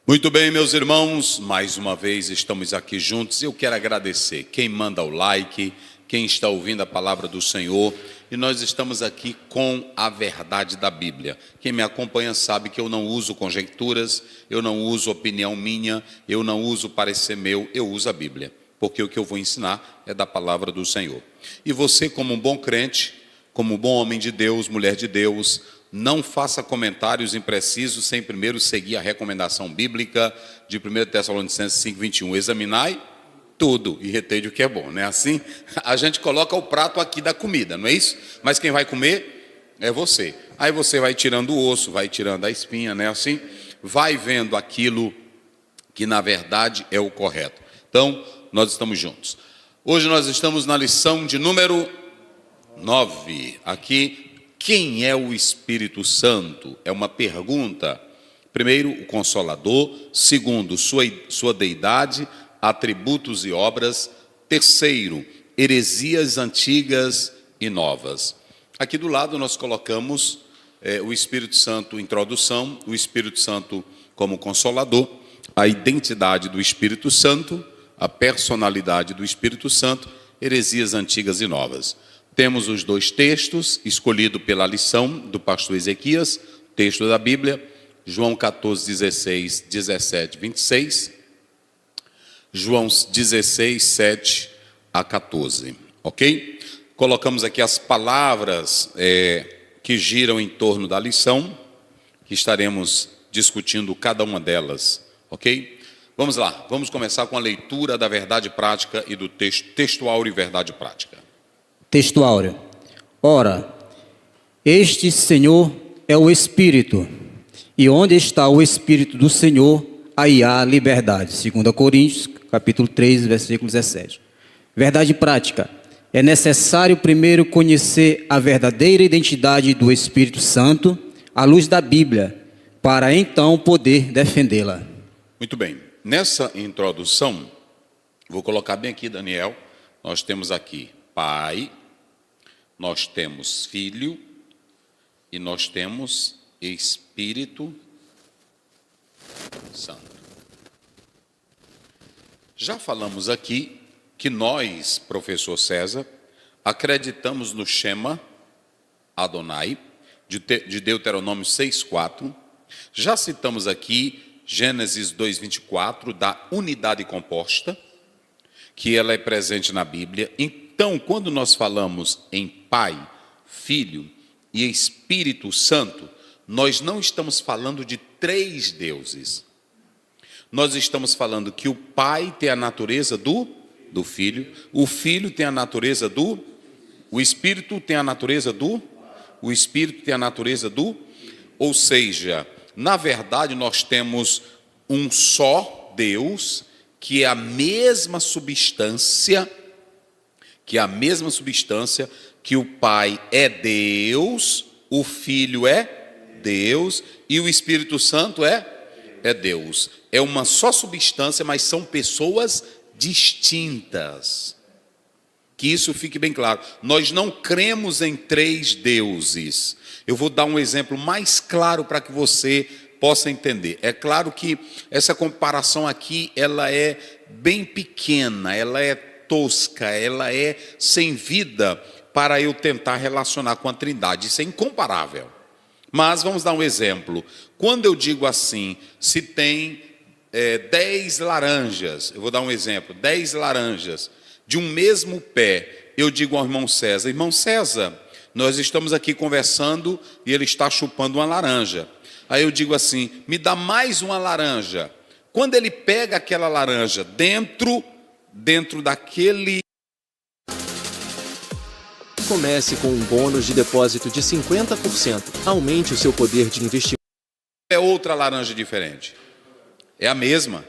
Muito bem, meus irmãos, mais uma vez estamos aqui juntos. Eu quero agradecer quem manda o like, quem está ouvindo a palavra do Senhor. E nós estamos aqui com a verdade da Bíblia. Quem me acompanha sabe que eu não uso conjecturas, eu não uso opinião minha, eu não uso parecer meu, eu uso a Bíblia. Porque o que eu vou ensinar é da palavra do Senhor. E você, como um bom crente, como um bom homem de Deus, mulher de Deus, não faça comentários imprecisos sem primeiro seguir a recomendação bíblica de 1 Tessalonicenses 5:21. Examinai tudo e retende o que é bom, não é assim? A gente coloca o prato aqui da comida, não é isso? Mas quem vai comer é você. Aí você vai tirando o osso, vai tirando a espinha, não é assim? Vai vendo aquilo que na verdade é o correto. Então, nós estamos juntos. Hoje nós estamos na lição de número 9. Aqui, quem é o Espírito Santo? É uma pergunta. Primeiro, o Consolador. Segundo, sua deidade, atributos e obras. Terceiro, heresias antigas e novas. Aqui do lado nós colocamos o Espírito Santo, introdução, o Espírito Santo como Consolador, a identidade do Espírito Santo, a personalidade do Espírito Santo, heresias antigas e novas. Temos os dois textos, escolhido pela lição do pastor Ezequias, texto da Bíblia, João 14, 16, 17, 26, João 16, 7 a 14, ok? Colocamos aqui as palavras que giram em torno da lição, que estaremos discutindo cada uma delas, ok? Vamos lá, vamos começar com a leitura da verdade prática e do texto áureo e verdade prática. Texto áureo. Ora, este Senhor é o Espírito, e onde está o Espírito do Senhor, aí há liberdade. 2 Coríntios, capítulo 3, versículo 17. Verdade prática. É necessário primeiro conhecer a verdadeira identidade do Espírito Santo, à luz da Bíblia, para então poder defendê-la. Muito bem. Nessa introdução, vou colocar bem aqui, Daniel, nós temos aqui Pai, nós temos Filho e nós temos Espírito Santo. Já falamos aqui que nós, professor César, acreditamos no Shema Adonai, de Deuteronômio 6:4. Já citamos aqui Gênesis 2:24, da unidade composta, que ela é presente na Bíblia. Então, quando nós falamos em Pai, Filho e Espírito Santo, nós não estamos falando de três deuses. Nós estamos falando que o Pai tem a natureza do Filho, o Filho tem a natureza o Espírito tem a natureza o Espírito tem a natureza ou seja, na verdade nós temos um só Deus, que é a mesma substância, que o Pai é Deus, o Filho é Deus e o Espírito Santo é Deus. É uma só substância, mas são pessoas distintas. Que isso fique bem claro. Nós não cremos em três deuses. Eu vou dar um exemplo mais claro para que você possa entender. É claro que essa comparação aqui, ela é bem pequena, ela é tosca, ela é sem vida para eu tentar relacionar com a Trindade. Isso é incomparável. Mas vamos dar um exemplo. Quando eu digo assim, se tem 10 laranjas, eu vou dar um exemplo, 10 laranjas de um mesmo pé, eu digo ao irmão César, nós estamos aqui conversando e ele está chupando uma laranja. Aí eu digo assim, me dá mais uma laranja. Quando ele pega aquela laranja dentro daquele... Comece com um bônus de depósito de 50%. Aumente o seu poder de investimento. É outra laranja diferente. É a mesma.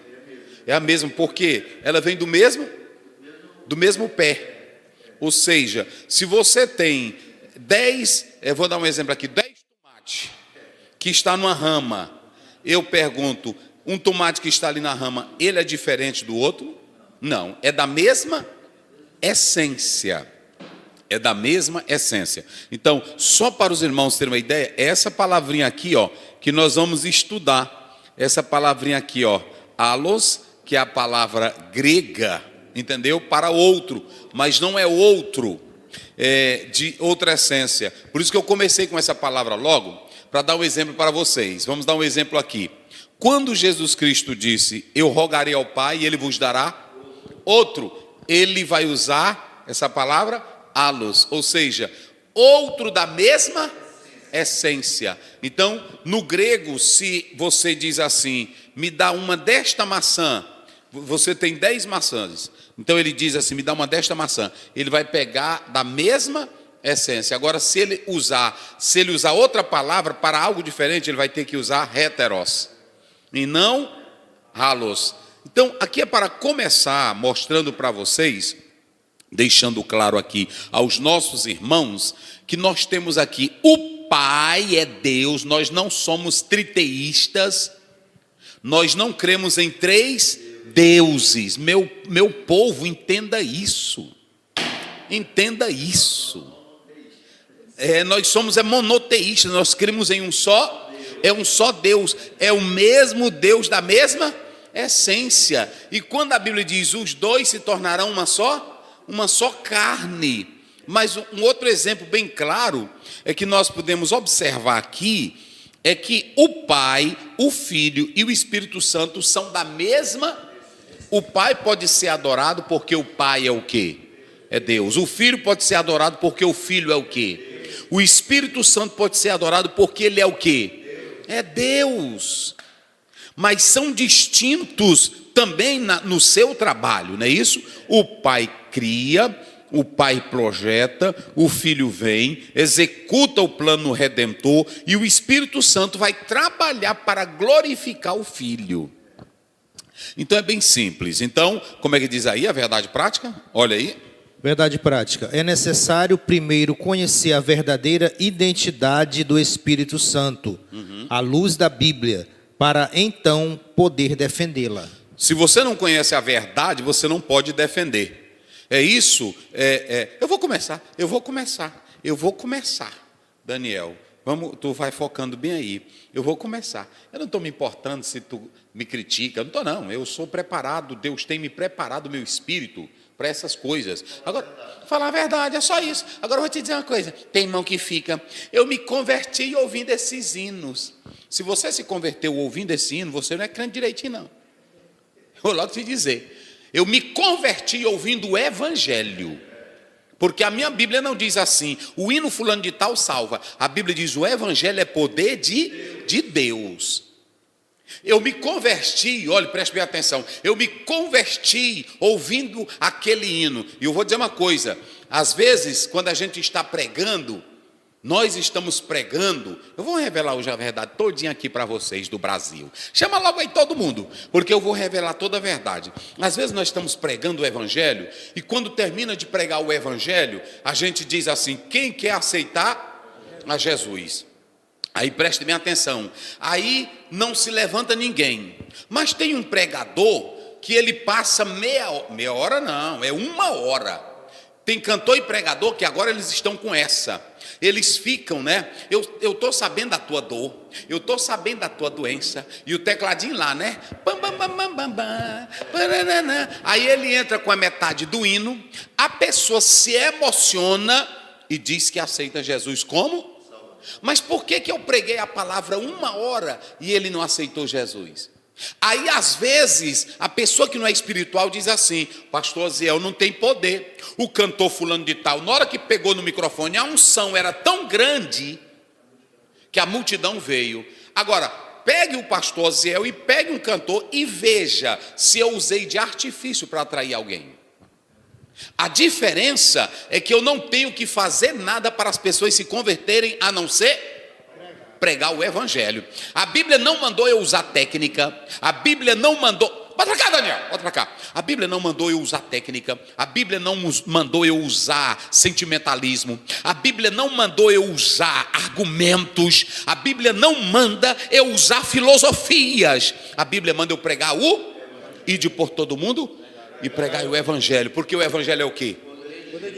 É a mesma, porque ela vem do mesmo pé. Ou seja, se você tem 10, eu vou dar um exemplo aqui, 10 tomates que está numa rama. Eu pergunto, um tomate que está ali na rama, ele é diferente do outro? Não, é da mesma essência. É da mesma essência. Então, só para os irmãos terem uma ideia, essa palavrinha aqui, ó, que nós vamos estudar, essa palavrinha aqui, ó, allos, que é a palavra grega, entendeu? Para outro, mas não é outro, de outra essência. Por isso que eu comecei com essa palavra logo, para dar um exemplo para vocês. Vamos dar um exemplo aqui. Quando Jesus Cristo disse, eu rogarei ao Pai e Ele vos dará outro, Ele vai usar essa palavra, allos, ou seja, outro da mesma essência. Então, no grego, se você diz assim, me dá uma desta maçã, você tem 10 maçãs, então ele diz assim, me dá uma desta maçã, ele vai pegar da mesma essência. Agora, se ele usar outra palavra para algo diferente, ele vai ter que usar heteros, e não halos. Então, aqui é para começar mostrando para vocês, deixando claro aqui aos nossos irmãos, que nós temos aqui o Pai é Deus, nós não somos triteístas, nós não cremos em 3 deuses. Meu povo, entenda isso. Entenda isso. Nós somos monoteístas, nós cremos em um só Deus, é o mesmo Deus da mesma essência. E quando a Bíblia diz, os dois se tornarão uma só carne. Mas um outro exemplo bem claro é que nós podemos observar aqui, é que o Pai, o Filho e o Espírito Santo são da mesma. O Pai pode ser adorado porque o Pai é o quê? É Deus. O Filho pode ser adorado porque o Filho é o quê? O Espírito Santo pode ser adorado porque ele é o quê? É Deus. Mas são distintos também no seu trabalho, não é isso? O Pai cria, o Pai projeta, o Filho vem, executa o plano redentor e o Espírito Santo vai trabalhar para glorificar o Filho. Então é bem simples. Então, como é que diz aí a verdade prática? Olha aí. Verdade prática. É necessário primeiro conhecer a verdadeira identidade do Espírito Santo, à luz da Bíblia, para então poder defendê-la. Se você não conhece a verdade, você não pode defender. É isso, eu vou começar, Daniel, tu vai focando bem aí, eu vou começar, eu não estou me importando se tu me critica, eu não estou não, eu sou preparado, Deus tem me preparado o meu espírito para essas coisas. Agora, falar a verdade, é só isso. Agora eu vou te dizer uma coisa, tem irmão que fica, eu me converti ouvindo esses hinos. Se você se converteu ouvindo esse hino, você não é crente direitinho não, eu vou logo te dizer. Eu me converti ouvindo o Evangelho, porque a minha Bíblia não diz assim, o hino fulano de tal salva. A Bíblia diz, o Evangelho é poder de Deus. Eu me converti, olha, preste bem atenção, eu me converti ouvindo aquele hino. E eu vou dizer uma coisa, às vezes, quando a gente está pregando, nós estamos pregando, eu vou revelar hoje a verdade todinha aqui para vocês do Brasil. Chama logo aí todo mundo, porque eu vou revelar toda a verdade. Às vezes nós estamos pregando o Evangelho, e quando termina de pregar o Evangelho, a gente diz assim, quem quer aceitar a Jesus? Aí preste bem atenção, aí não se levanta ninguém. Mas tem um pregador que ele passa meia hora não, é 1 hora. Tem cantor e pregador que agora eles estão com essa. Eles ficam, né? Eu estou sabendo da tua dor, eu estou sabendo da tua doença. E o tecladinho lá, né? Bam, bam, bam, bam, bam, bam, aí ele entra com a metade do hino, a pessoa se emociona e diz que aceita Jesus como? Mas por que eu preguei a palavra 1 hora e ele não aceitou Jesus? Aí às vezes a pessoa que não é espiritual diz assim, pastor Ziel não tem poder, o cantor fulano de tal, na hora que pegou no microfone, a unção era tão grande que a multidão veio. Agora, pegue o pastor Ziel e pegue um cantor e veja se eu usei de artifício para atrair alguém. A diferença é que eu não tenho que fazer nada para as pessoas se converterem, a não ser pregar o Evangelho. A Bíblia não mandou eu usar técnica, a Bíblia não mandou... Bota pra cá, Daniel, bota pra cá. A Bíblia não mandou eu usar técnica, a Bíblia não mandou eu usar sentimentalismo, a Bíblia não mandou eu usar argumentos, a Bíblia não manda eu usar filosofias. A Bíblia manda eu pregar ide por todo mundo e pregar o Evangelho, porque o Evangelho é o quê?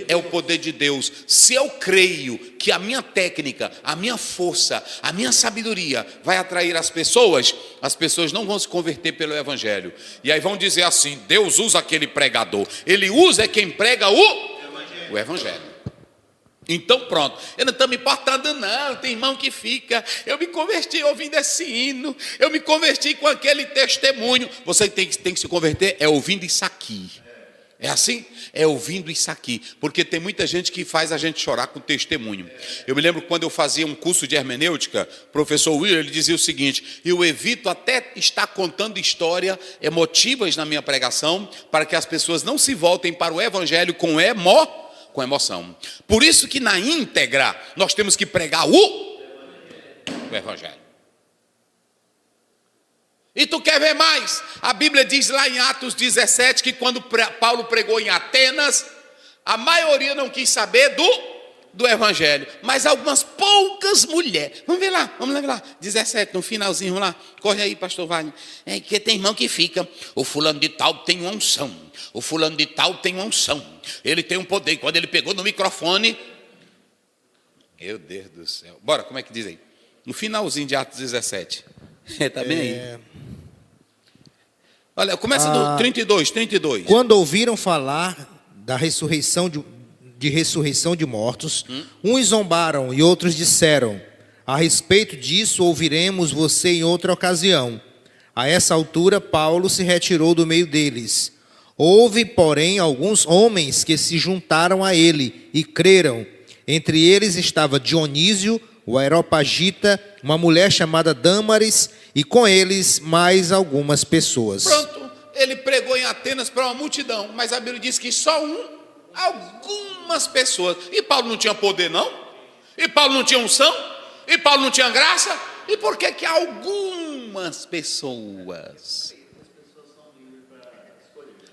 É o poder de Deus. Se eu creio que a minha técnica, a minha força, a minha sabedoria vai atrair as pessoas não vão se converter pelo evangelho. E aí vão dizer assim: Deus usa aquele pregador. Ele usa quem prega o evangelho. Então pronto, eu não estou me importando não, tem irmão que fica, eu me converti ouvindo esse hino, eu me converti com aquele testemunho. Você tem que se converter ouvindo isso aqui. É assim? É ouvindo isso aqui, porque tem muita gente que faz a gente chorar com testemunho. Eu me lembro quando eu fazia um curso de hermenêutica, o professor Will, ele dizia o seguinte: eu evito até estar contando histórias emotivas na minha pregação, para que as pessoas não se voltem para o evangelho com emoção. Por isso que na íntegra nós temos que pregar o evangelho. E tu quer ver mais? A Bíblia diz lá em Atos 17 que quando Paulo pregou em Atenas, a maioria não quis saber do evangelho, mas algumas poucas mulheres. Vamos ver lá, 17, no finalzinho lá. Corre aí, pastor Wagner. É que tem irmão que fica, o fulano de tal tem uma unção, o fulano de tal tem uma unção, ele tem um poder. Quando ele pegou no microfone, meu Deus do céu. Bora, como é que diz aí? No finalzinho de Atos 17. Está bem aí? Olha, começa do 32. Quando ouviram falar da ressurreição de mortos, uns zombaram e outros disseram: a respeito disso ouviremos você em outra ocasião. A essa altura Paulo se retirou do meio deles. Houve, porém, alguns homens que se juntaram a ele e creram. Entre eles estava Dionísio, o Areopagita, uma mulher chamada Dâmaris, e com eles mais algumas pessoas. Pronto, ele pregou em Atenas para uma multidão, mas a Bíblia diz que só algumas pessoas. E Paulo não tinha poder, não? E Paulo não tinha unção? E Paulo não tinha graça? E por que algumas pessoas?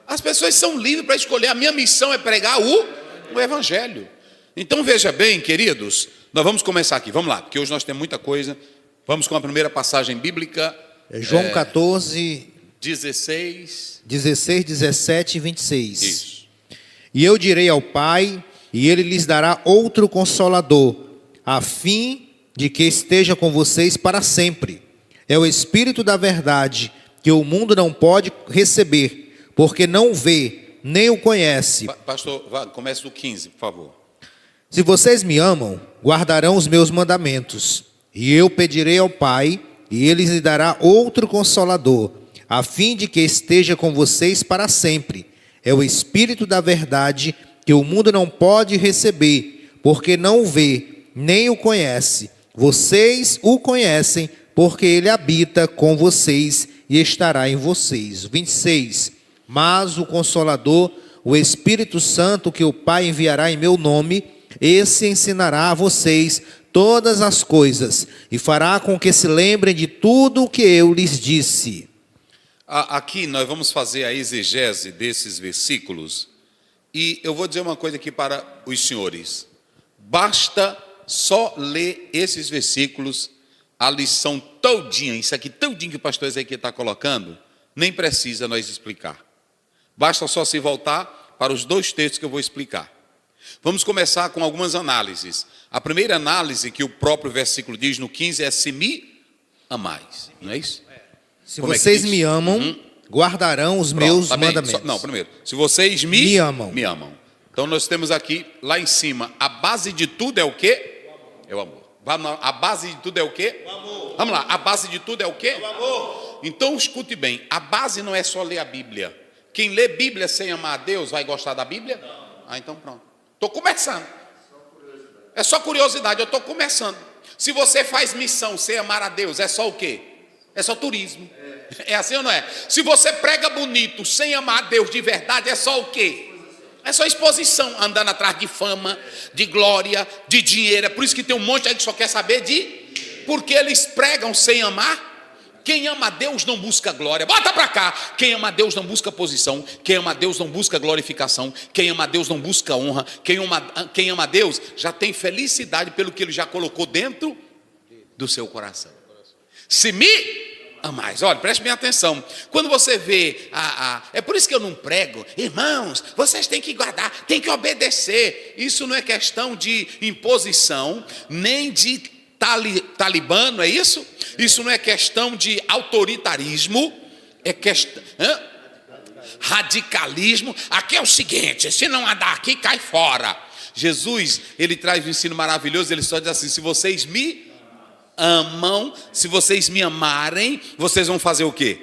As pessoas são livres para escolher. A minha missão é pregar o evangelho. Então veja bem, queridos, nós vamos começar aqui, vamos lá, porque hoje nós temos muita coisa. Vamos com a primeira passagem bíblica. João 14, 16, 17 e 26. Isso. E eu direi ao Pai, e ele lhes dará outro Consolador, a fim de que esteja com vocês para sempre. É o Espírito da verdade, que o mundo não pode receber, porque não o vê, nem o conhece. Pastor, comece do 15, por favor. Se vocês me amam, guardarão os meus mandamentos. E eu pedirei ao Pai, e ele lhe dará outro Consolador, a fim de que esteja com vocês para sempre. É o Espírito da verdade, que o mundo não pode receber, porque não o vê, nem o conhece. Vocês o conhecem, porque ele habita com vocês e estará em vocês. 26. Mas o Consolador, o Espírito Santo, que o Pai enviará em meu nome, esse ensinará a vocês todas as coisas e fará com que se lembrem de tudo o que eu lhes disse. Aqui nós vamos fazer a exegese desses versículos e eu vou dizer uma coisa aqui para os senhores. Basta só ler esses versículos, a lição todinha, isso aqui todinho que o pastor Ezequiel está colocando, nem precisa nós explicar. Basta só se voltar para os dois textos que eu vou explicar. Vamos começar com algumas análises. A primeira análise que o próprio versículo diz no 15 é: se me amais, não é isso? Se vocês me amam, guardarão os meus mandamentos. Primeiro, se vocês me amam. Então nós temos aqui, lá em cima, a base de tudo é o quê? É o amor. A base de tudo é o quê? O amor. Vamos lá, a base de tudo é o quê? O amor. Então escute bem, a base não é só ler a Bíblia. Quem lê Bíblia sem amar a Deus vai gostar da Bíblia? Não. Então pronto. Estou começando. É só curiosidade, eu estou começando. Se você faz missão sem amar a Deus, é só o quê? É só turismo. É assim ou não é? Se você prega bonito sem amar a Deus de verdade, é só o quê? É só exposição, andando atrás de fama, de glória, de dinheiro. É por isso que tem um monte aí que só quer saber porque eles pregam sem amar. Quem ama a Deus não busca glória. Bota para cá. Quem ama a Deus não busca posição. Quem ama a Deus não busca glorificação. Quem ama a Deus não busca honra. Quem ama a Deus já tem felicidade pelo que ele já colocou dentro do seu coração. Se me amais. Olha, preste bem atenção. Quando você vê, é por isso que eu não prego, irmãos, vocês têm que guardar, têm que obedecer. Isso não é questão de imposição, nem de talibã, não é isso? Isso não é questão de autoritarismo, é questão... radicalismo. Aqui é o seguinte: se não andar aqui, cai fora. Jesus, ele traz um ensino maravilhoso. Ele só diz assim: se vocês me amam, se vocês me amarem, vocês vão fazer o quê?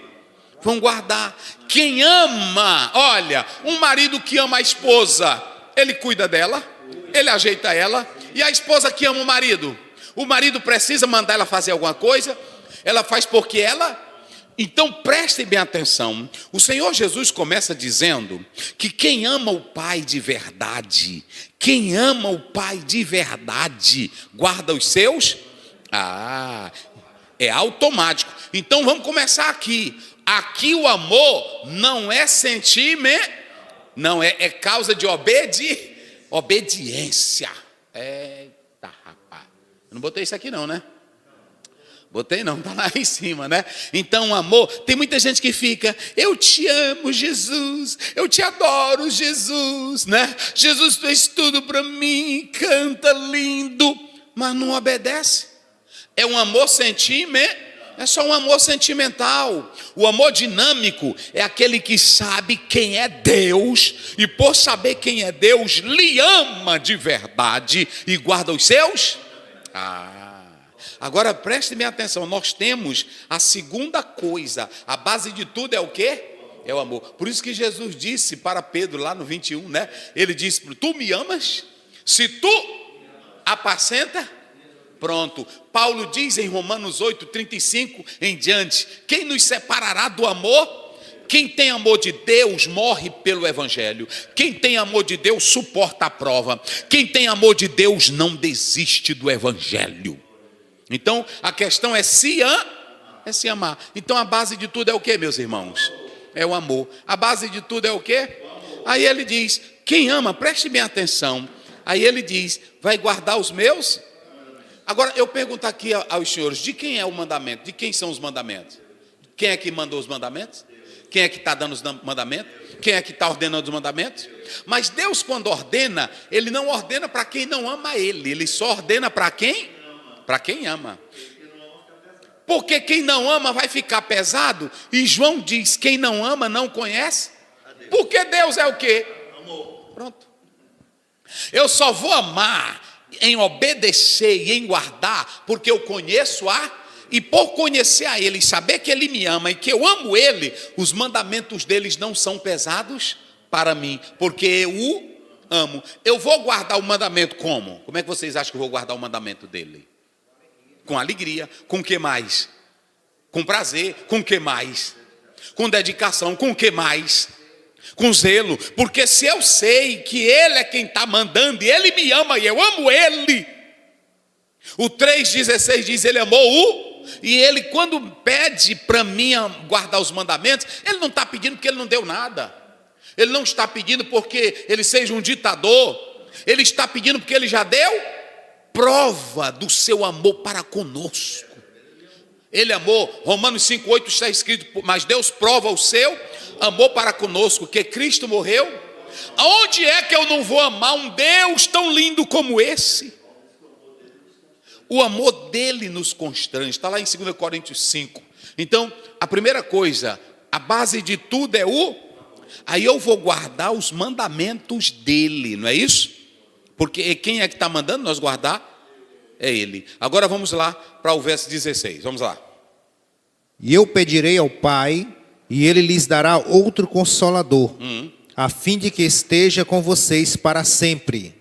Vão guardar. Quem ama, olha, um marido que ama a esposa, ele cuida dela, ele ajeita ela. E a esposa que ama o marido precisa mandar ela fazer alguma coisa, ela faz porque ela... Então prestem bem atenção. O Senhor Jesus começa dizendo que quem ama o Pai de verdade, quem ama o Pai de verdade, guarda os seus... é automático. Então vamos começar aqui. Aqui o amor não é sentimento, não é causa de obediência. Eita, rapaz, eu não botei isso aqui não, né? Botei não, está lá em cima, né? Então, amor, tem muita gente que fica: eu te amo, Jesus, eu te adoro, Jesus, né? Jesus fez tudo para mim, canta lindo, mas não obedece. É um amor é só um amor sentimental. O amor dinâmico é aquele que sabe quem é Deus, e por saber quem é Deus, lhe ama de verdade e guarda os seus. Agora preste bem atenção, nós temos a segunda coisa, a base de tudo é o quê? É o amor. Por isso que Jesus disse para Pedro lá no 21, né? Ele disse: tu me amas? Se tu apacenta, pronto. Paulo diz em Romanos 8:35 em diante: quem nos separará do amor? Quem tem amor de Deus morre pelo evangelho. Quem tem amor de Deus suporta a prova. Quem tem amor de Deus não desiste do evangelho. Então a questão é se amar. Então a base de tudo é o que, meus irmãos? É o amor. A base de tudo é o que? Aí ele diz: quem ama, preste bem atenção. Aí ele diz: vai guardar os meus. Agora eu pergunto aqui aos senhores: de quem é o mandamento? De quem são os mandamentos? Quem é que mandou os mandamentos? Quem é que está dando os mandamentos? Quem é que está ordenando os mandamentos? Mas Deus, quando ordena, Ele não ordena para quem não ama Ele. Ele só ordena para quem? Para quem ama. Porque quem não ama vai ficar pesado. E João diz: quem não ama não conhece. Porque Deus é o quê? Amor. Pronto. Eu só vou amar em obedecer e em guardar porque eu conheço e por conhecer a Ele e saber que Ele me ama e que eu amo Ele, os mandamentos deles não são pesados para mim, porque eu o amo. Eu vou guardar o mandamento como? Como é que vocês acham que eu vou guardar o mandamento dele? Com alegria. Com o que mais? Com prazer. Com o que mais? Com dedicação. Com o que mais? Com zelo. Porque se eu sei que Ele é quem está mandando e Ele me ama e eu amo Ele, o 3,16 diz: Ele amou e Ele, quando pede para mim guardar os mandamentos, Ele não está pedindo porque Ele não deu nada. Ele não está pedindo porque Ele seja um ditador. Ele está pedindo porque Ele já deu prova do seu amor para conosco. Ele amou. Romanos 5:8 está escrito: mas Deus prova o seu amor para conosco, que Cristo morreu. Aonde é que eu não vou amar um Deus tão lindo como esse? O amor dele nos constrange. Está lá em 2 Coríntios 5. Então, a primeira coisa, a base de tudo é aí eu vou guardar os mandamentos dele, não é isso? Porque quem é que está mandando nós guardar? É Ele. Agora vamos lá para o verso 16. Vamos lá. E eu pedirei ao Pai, e Ele lhes dará outro Consolador, a fim de que esteja com vocês para sempre.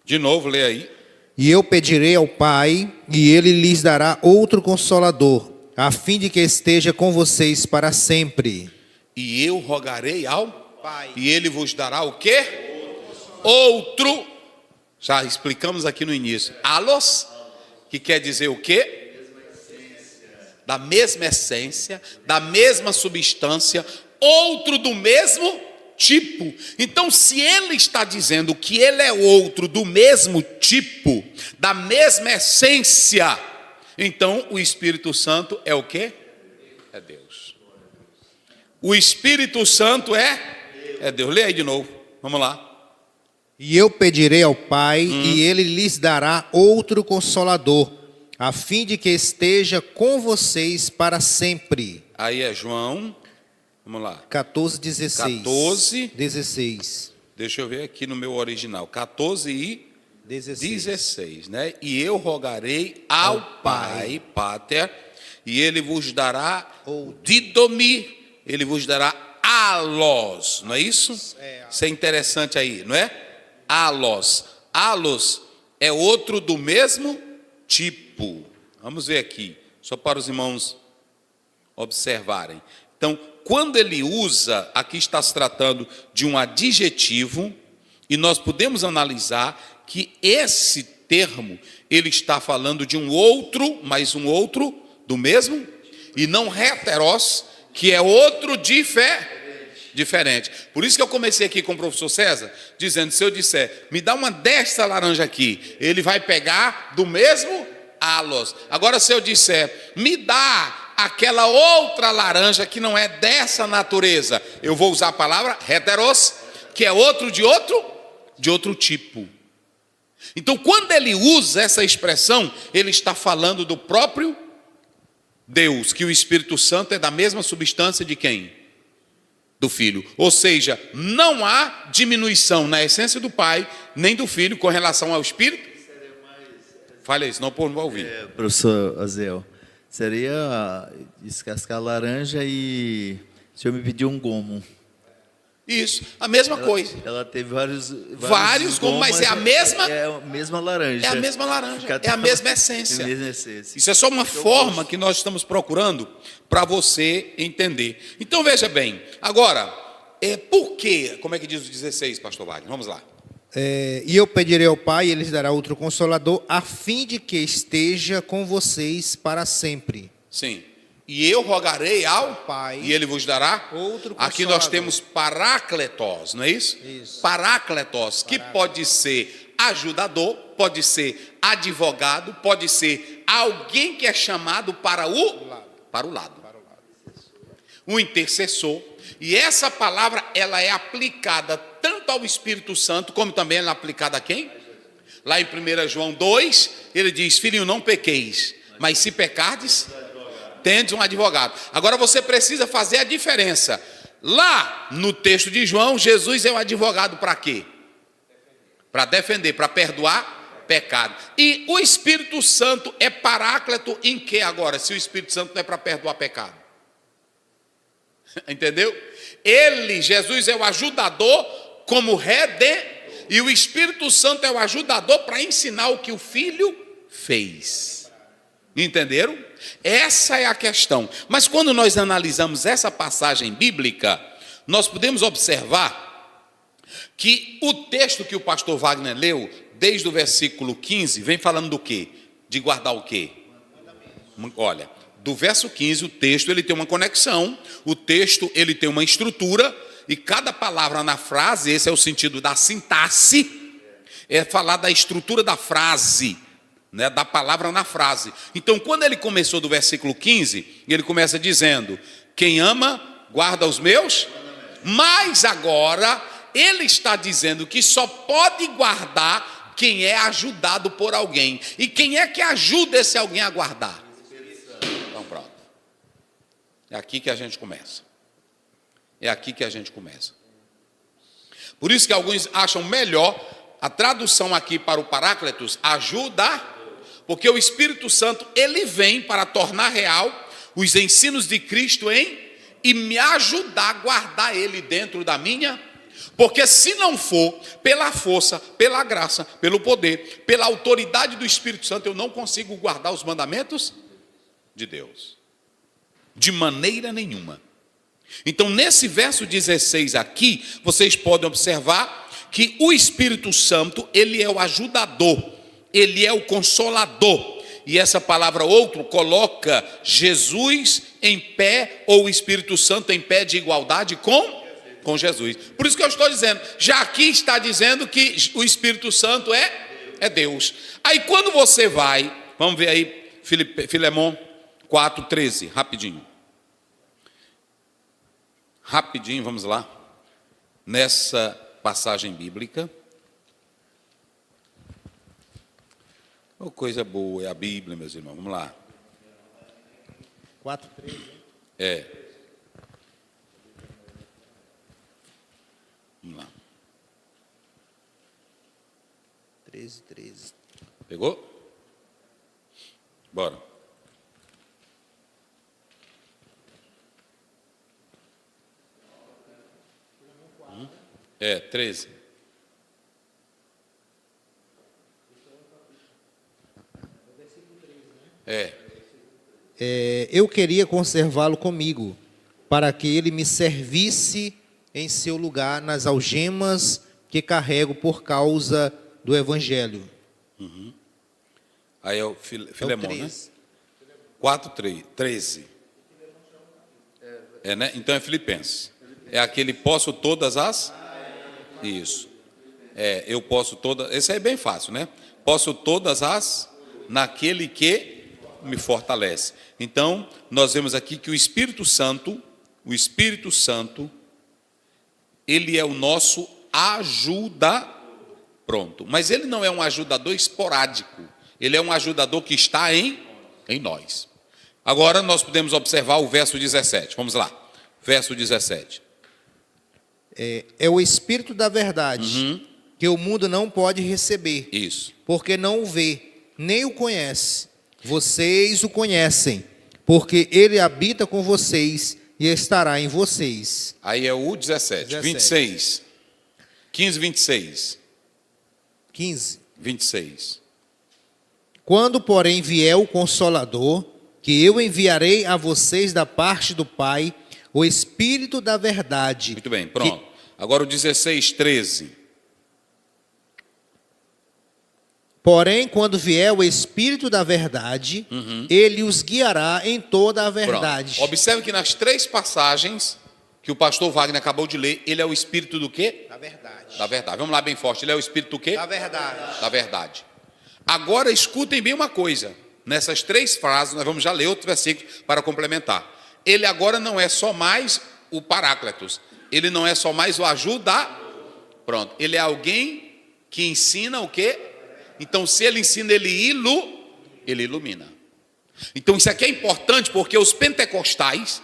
De novo, lê aí. E eu pedirei ao Pai, e Ele lhes dará outro Consolador, a fim de que esteja com vocês para sempre. E eu rogarei ao Pai, e Ele vos dará o quê? Outro. Já explicamos aqui no início. Alos, que quer dizer o quê? Da mesma essência, da mesma substância, outro do mesmo tipo. Então, se ele está dizendo que ele é outro do mesmo tipo, da mesma essência, então o Espírito Santo é o quê? é Deus. O Espírito Santo é Deus. Lê aí de novo, vamos lá. E eu pedirei ao Pai, e ele lhes dará outro consolador, a fim de que esteja com vocês para sempre. Aí é João, vamos lá. 14, 16. 14. 16. Deixa eu ver aqui no meu original. 14 e 16, né? E eu rogarei ao Pai, Pater, e ele vos dará didomi, ele vos dará alos, não é isso? Isso é interessante aí, não é? Alos. Alos é outro do mesmo tipo. Vamos ver aqui, só para os irmãos observarem. Então, quando ele usa, aqui está se tratando de um adjetivo, e nós podemos analisar que esse termo, ele está falando de um outro, mas um outro do mesmo, e não heteros, que é outro diferente. Por isso que eu comecei aqui com o professor César, dizendo, se eu disser, me dá uma desta laranja aqui, ele vai pegar do mesmo alos. Agora, se eu disser, me dá aquela outra laranja que não é dessa natureza, eu vou usar a palavra heteros, que é outro de outro tipo. Então, quando ele usa essa expressão, ele está falando do próprio Deus, que o Espírito Santo é da mesma substância de quem? Do Filho. Ou seja, não há diminuição na essência do Pai, nem do Filho com relação ao Espírito. Fale isso, senão o povo não vai ouvir. Professor Azel, seria descascar a laranja e o senhor me pediu um gomo. Isso, a mesma coisa. Ela teve vários gomos, mas é a mesma. É a mesma laranja. É a mesma laranja, é a mesma essência. É a mesma essência. Isso é só uma forma que nós estamos procurando para você entender. Então veja bem, agora, por quê? Como é que diz o 16, pastor Wagner? Vamos lá. E eu pedirei ao Pai, e ele lhes dará outro consolador, a fim de que esteja com vocês para sempre. Sim. E eu rogarei ao Pai, e ele vos dará outro Aqui nós temos parácletos, não é isso? Isso. Parácletos, que pode ser ajudador, pode ser advogado, pode ser alguém que é chamado para o lado. Um intercessor. E essa palavra, ela é aplicada tanto ao Espírito Santo, como também ela é aplicada a quem? Lá em 1 João 2, ele diz, filhinho, não pequeis, mas se pecardes, tendes um advogado. Agora você precisa fazer a diferença. Lá no texto de João, Jesus é o advogado para quê? Para defender, para perdoar pecado. E o Espírito Santo é paráclito em que agora? Se o Espírito Santo não é para perdoar pecado. Entendeu? Jesus é o ajudador como e o Espírito Santo é o ajudador para ensinar o que o Filho fez. Entenderam? Essa é a questão. Mas quando nós analisamos essa passagem bíblica, nós podemos observar que o texto que o pastor Wagner leu, desde o versículo 15, vem falando do quê? De guardar o quê? Olha, do verso 15, o texto ele tem uma conexão, o texto ele tem uma estrutura, e cada palavra na frase, esse é o sentido da sintaxe, é falar da estrutura da frase, né, da palavra na frase. Então, quando ele começou do versículo 15, ele começa dizendo, quem ama, guarda os meus, mas agora, ele está dizendo que só pode guardar quem é ajudado por alguém. E quem é que ajuda esse alguém a guardar? Então, pronto. É aqui que a gente começa. É aqui que a gente começa. Por isso que alguns acham melhor a tradução aqui para o Paráclitos, ajuda, porque o Espírito Santo, ele vem para tornar real os ensinos de Cristo e me ajudar a guardar ele dentro da minha, porque se não for pela força, pela graça, pelo poder, pela autoridade do Espírito Santo, eu não consigo guardar os mandamentos de Deus, de maneira nenhuma. Então, nesse verso 16 aqui, vocês podem observar que o Espírito Santo, ele é o ajudador, ele é o consolador. E essa palavra outro coloca Jesus em pé, ou o Espírito Santo em pé de igualdade com Jesus. Por isso que eu estou dizendo, já aqui está dizendo que o Espírito Santo é Deus. Aí quando você vai, vamos ver aí, Filemão 4:13, rapidinho. rapidinho, vamos lá, nessa passagem bíblica. Oh, coisa boa, é a Bíblia, meus irmãos, vamos lá. 4:13. É. Vamos lá. 13. Pegou? Bora. É, 13. Eu queria conservá-lo comigo, para que ele me servisse em seu lugar nas algemas que carrego por causa do Evangelho. Aí é o Filemão, né? 4:13. É, né? Então é Filipenses. É aquele posso todas as... Isso. É, eu posso todas... Esse aí é bem fácil, né? Posso todas as... naquele que me fortalece. Então, nós vemos aqui que o Espírito Santo, ele é o nosso pronto. Mas ele não é um ajudador esporádico. Ele é um ajudador que está em nós. Agora nós podemos observar o verso 17. Vamos lá. Verso 17. É o Espírito da verdade, que o mundo não pode receber. Isso. Porque não o vê, nem o conhece. Vocês o conhecem, porque ele habita com vocês e estará em vocês. Aí é o 17. 26. 15, 26. 15. 26. Quando, porém, vier o Consolador, que eu enviarei a vocês da parte do Pai, o Espírito da verdade. Muito bem, pronto. Agora o 16, 13. Porém, quando vier o Espírito da verdade, ele os guiará em toda a verdade. Pronto. Observe que nas 3 passagens que o pastor Wagner acabou de ler, ele é o Espírito do quê? Da verdade. Da verdade. Vamos lá bem forte. Ele é o Espírito do quê? Da verdade. Da verdade. Agora escutem bem uma coisa. Nessas 3 frases, nós vamos já ler outro versículo para complementar. Ele agora não é só mais o Paráclitos. Ele não é só mais o Pronto. Ele é alguém que ensina o quê? Então, se ele ensina, ele ilumina. Então, isso aqui é importante porque os pentecostais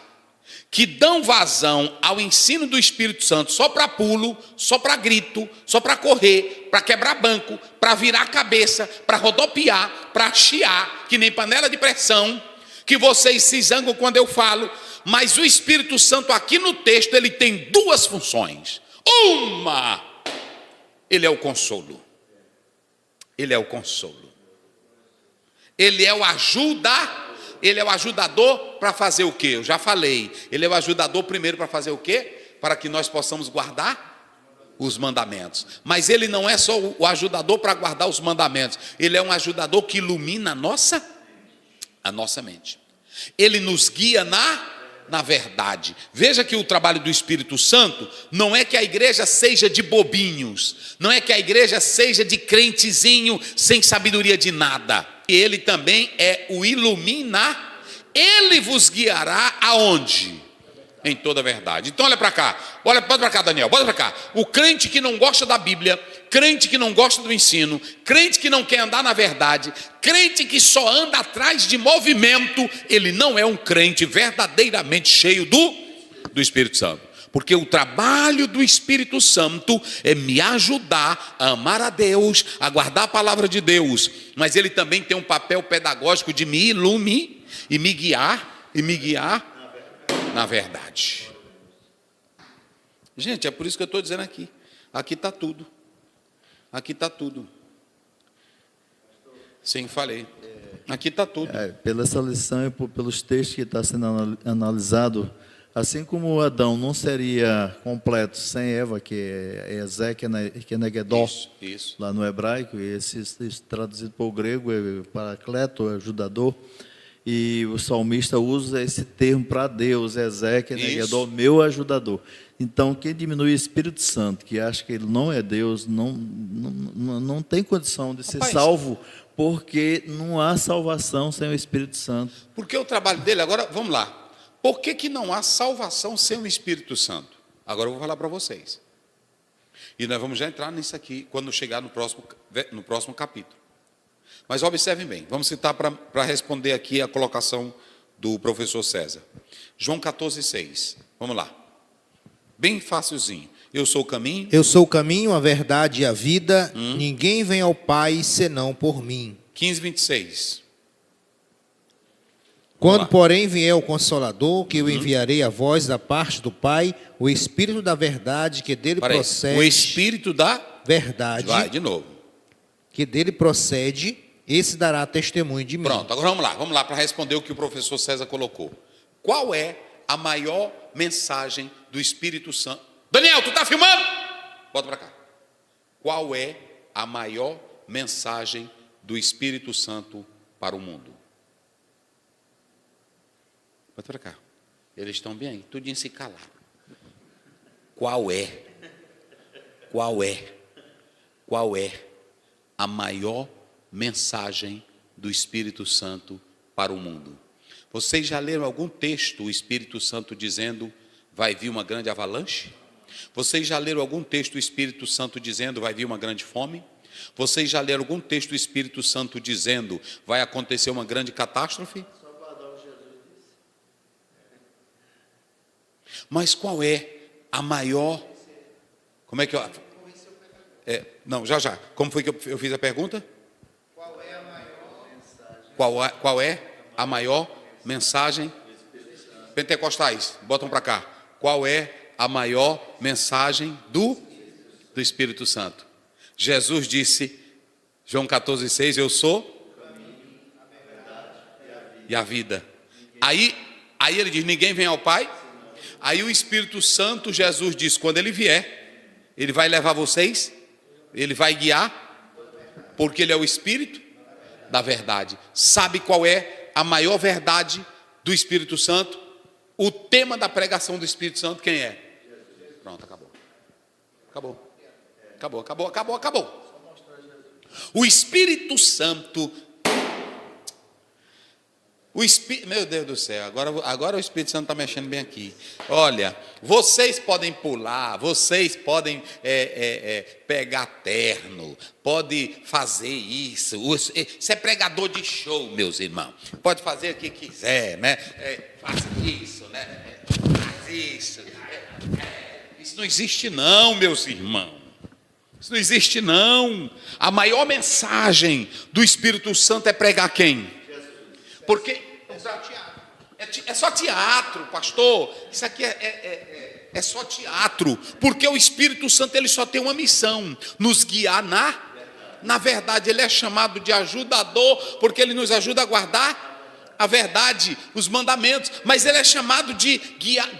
que dão vazão ao ensino do Espírito Santo só para pulo, só para grito, só para correr, para quebrar banco, para virar a cabeça, para rodopiar, para chiar, que nem panela de pressão, que vocês se zangam quando eu falo, mas o Espírito Santo aqui no texto, ele tem 2 funções. Uma, ele é o consolo. Ele é o consolo. Ele é o ele é o ajudador para fazer o quê? Eu já falei. Ele é o ajudador primeiro para fazer o quê? Para que nós possamos guardar os mandamentos. Mas ele não é só o ajudador para guardar os mandamentos. Ele é um ajudador que ilumina a nossa mente. Ele nos guia na verdade. Veja que o trabalho do Espírito Santo não é que a igreja seja de bobinhos, não é que a igreja seja de crentezinho sem sabedoria de nada. Ele também é o ele vos guiará aonde? Em toda a verdade. Então olha para cá, bota para cá, Daniel, bota para cá. O crente que não gosta da Bíblia, crente que não gosta do ensino, crente que não quer andar na verdade, crente que só anda atrás de movimento, ele não é um crente verdadeiramente cheio do Espírito Santo. Porque o trabalho do Espírito Santo é me ajudar a amar a Deus, a guardar a palavra de Deus. Mas ele também tem um papel pedagógico de me iluminar e me guiar na verdade. Gente, é por isso que eu estou dizendo aqui. Aqui está tudo. Aqui está tudo. Sim, falei. Aqui está tudo. Pela essa lição e pelos textos que está sendo analisado, assim como Adão não seria completo sem Eva, que é Ezé, que é Negedó, isso. Lá no hebraico, e esse traduzido para o grego é Paracleto, é ajudador, e o salmista usa esse termo para Deus, Ezé, que é Negedó, meu ajudador. Então, quem diminui o Espírito Santo, que acha que ele não é Deus, não tem condição de ser salvo, porque não há salvação sem o Espírito Santo. Porque o trabalho dele, agora, vamos lá. Por que não há salvação sem o Espírito Santo? Agora eu vou falar para vocês. E nós vamos já entrar nisso aqui quando chegar no próximo capítulo. Mas observem bem, vamos citar para responder aqui a colocação do professor César. João 14,6. Vamos lá. Bem facilzinho. Eu sou o caminho. Eu sou o caminho, a verdade e a vida. Ninguém vem ao Pai senão por mim. 15:26. Quando, porém, vier o Consolador, que eu enviarei a voz da parte do Pai, o Espírito da verdade, que dele procede. O Espírito da verdade. Vai, de novo. Que dele procede, esse dará testemunho de mim. Pronto, agora vamos lá para responder o que o professor César colocou. Qual é a maior mensagem do Espírito Santo? Daniel, tu tá filmando? Bota para cá. Qual é a maior mensagem do Espírito Santo para o mundo? Bota para cá. Eles estão bem aí, tudinho se calaram. Qual é a maior mensagem do Espírito Santo para o mundo? Vocês já leram algum texto, o Espírito Santo dizendo, vai vir uma grande avalanche? Vocês já leram algum texto, o Espírito Santo dizendo, vai vir uma grande fome? Vocês já leram algum texto, o Espírito Santo dizendo, vai acontecer uma grande catástrofe? Mas qual é a maior... Como é que eu... não, já. Como foi que eu fiz a pergunta? Qual é a maior mensagem? Qual é a maior mensagem? Pentecostais, botam para cá. Qual é a maior mensagem do Espírito Santo? Jesus disse, João 14,6, eu sou o caminho, a verdade e a vida. Aí ele diz, ninguém vem ao Pai. Aí o Espírito Santo, Jesus diz, quando ele vier, ele vai levar vocês, ele vai guiar, porque ele é o Espírito da verdade. Sabe qual é a maior verdade do Espírito Santo? O tema da pregação do Espírito Santo, quem é? Pronto, acabou. O Espírito Santo... Meu Deus do céu, agora o Espírito Santo está mexendo bem aqui. Olha, vocês podem pular, vocês podem pegar terno, pode fazer isso. Isso é pregador de show, meus irmãos. Pode fazer o que quiser, né? Faz isso, né? Faz isso. Isso não existe não, meus irmãos. Isso não existe não. A maior mensagem do Espírito Santo é pregar quem? Porque é só teatro, pastor. Isso aqui é só teatro. Porque o Espírito Santo ele só tem uma missão: nos guiar na verdade. Ele é chamado de ajudador, porque ele nos ajuda a guardar a verdade, os mandamentos. Mas ele é chamado de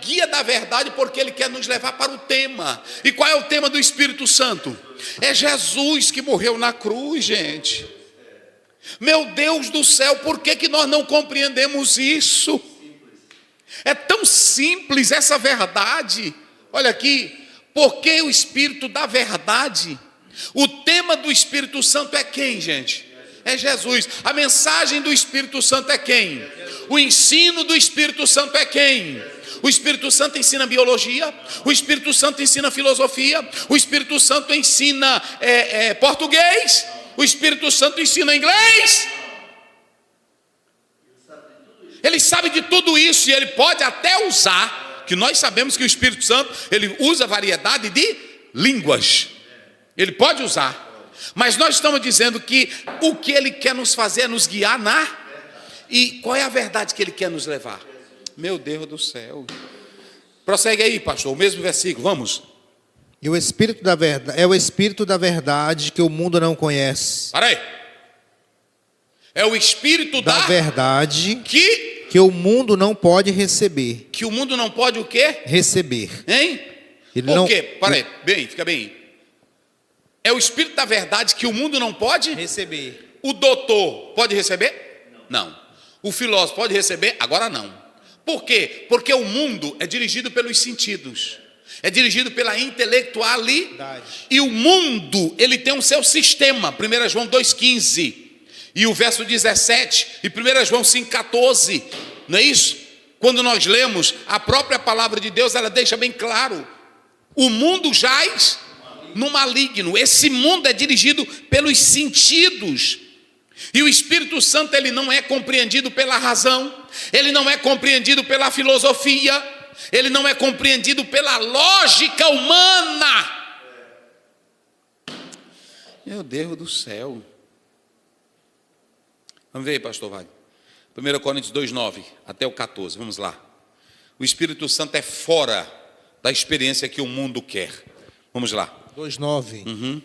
guia da verdade, porque ele quer nos levar para o tema. E qual é o tema do Espírito Santo? É Jesus que morreu na cruz, gente. Meu Deus do céu, por que nós não compreendemos isso? É tão simples essa verdade. Olha aqui, porque o Espírito da verdade, o tema do Espírito Santo é quem, gente? É Jesus. A mensagem do Espírito Santo é quem? O ensino do Espírito Santo é quem? O Espírito Santo ensina biologia, o Espírito Santo ensina filosofia, o Espírito Santo ensina português, o Espírito Santo ensina inglês. Ele sabe de tudo isso e ele pode até usar, que nós sabemos que o Espírito Santo, ele usa variedade de línguas. Ele pode usar. Mas nós estamos dizendo que o que ele quer nos fazer é nos guiar E qual é a verdade que ele quer nos levar? Meu Deus do céu. Prossegue aí, pastor, o mesmo versículo, vamos. E o Espírito da verdade, é o Espírito da verdade que o mundo não conhece. Para aí. É o Espírito da verdade que o mundo não pode receber. Que o mundo não pode o quê? Receber. Hein? Por quê? Para aí, fica bem. É o Espírito da verdade que o mundo não pode receber. O doutor pode receber? Não. O filósofo pode receber? Agora não. Por quê? Porque o mundo é dirigido pelos sentidos. É dirigido pela intelectualidade. E o mundo, ele tem um seu sistema. 1 João 2,15. E o verso 17. E 1 João 5,14. Não é isso? Quando nós lemos a própria palavra de Deus, ela deixa bem claro: o mundo jaz no maligno. Esse mundo é dirigido pelos sentidos. E o Espírito Santo, ele não é compreendido pela razão, ele não é compreendido pela filosofia, ele não é compreendido pela lógica humana. Meu Deus do céu. Vamos ver aí, pastor Wagner. 1 Coríntios 2:9 até o 14, vamos lá. O Espírito Santo é fora da experiência que o mundo quer. Vamos lá. 2:9.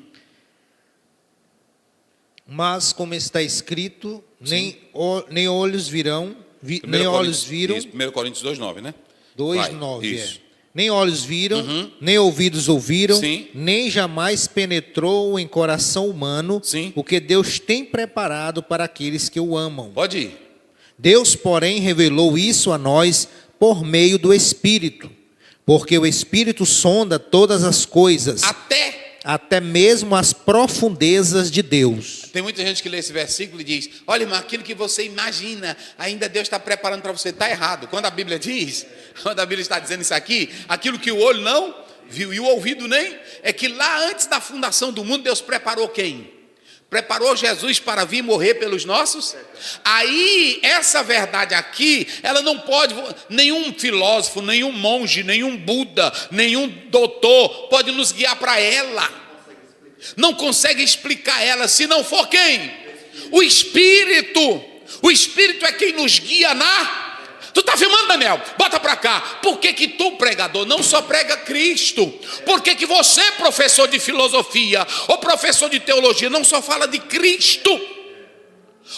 Mas como está escrito, nem olhos virão, nem olhos viram. Isso, 1 Coríntios 2:9, né? 2:9, Nem olhos viram, nem ouvidos ouviram, Sim. nem jamais penetrou em coração humano Sim. o que Deus tem preparado para aqueles que o amam. Pode ir. Deus, porém, revelou isso a nós por meio do Espírito, porque o Espírito sonda todas as coisas, até mesmo as profundezas de Deus. Tem muita gente que lê esse versículo e diz: olha, irmão, aquilo que você imagina, ainda Deus está preparando para você. Está errado. Quando a Bíblia diz, quando a Bíblia está dizendo isso aqui, aquilo que o olho não viu e o ouvido nem, é que lá antes da fundação do mundo, Deus preparou quem? Preparou Jesus para vir morrer pelos nossos. Aí, essa verdade aqui, ela não pode, nenhum filósofo, nenhum monge, nenhum Buda, nenhum doutor pode nos guiar para ela. Não consegue explicar ela, se não for quem? O Espírito. O Espírito é quem nos guia na... Tu está filmando, Daniel? Bota para cá. Por que que tu, pregador, não só prega Cristo? Por que que você, professor de filosofia ou professor de teologia, não só fala de Cristo?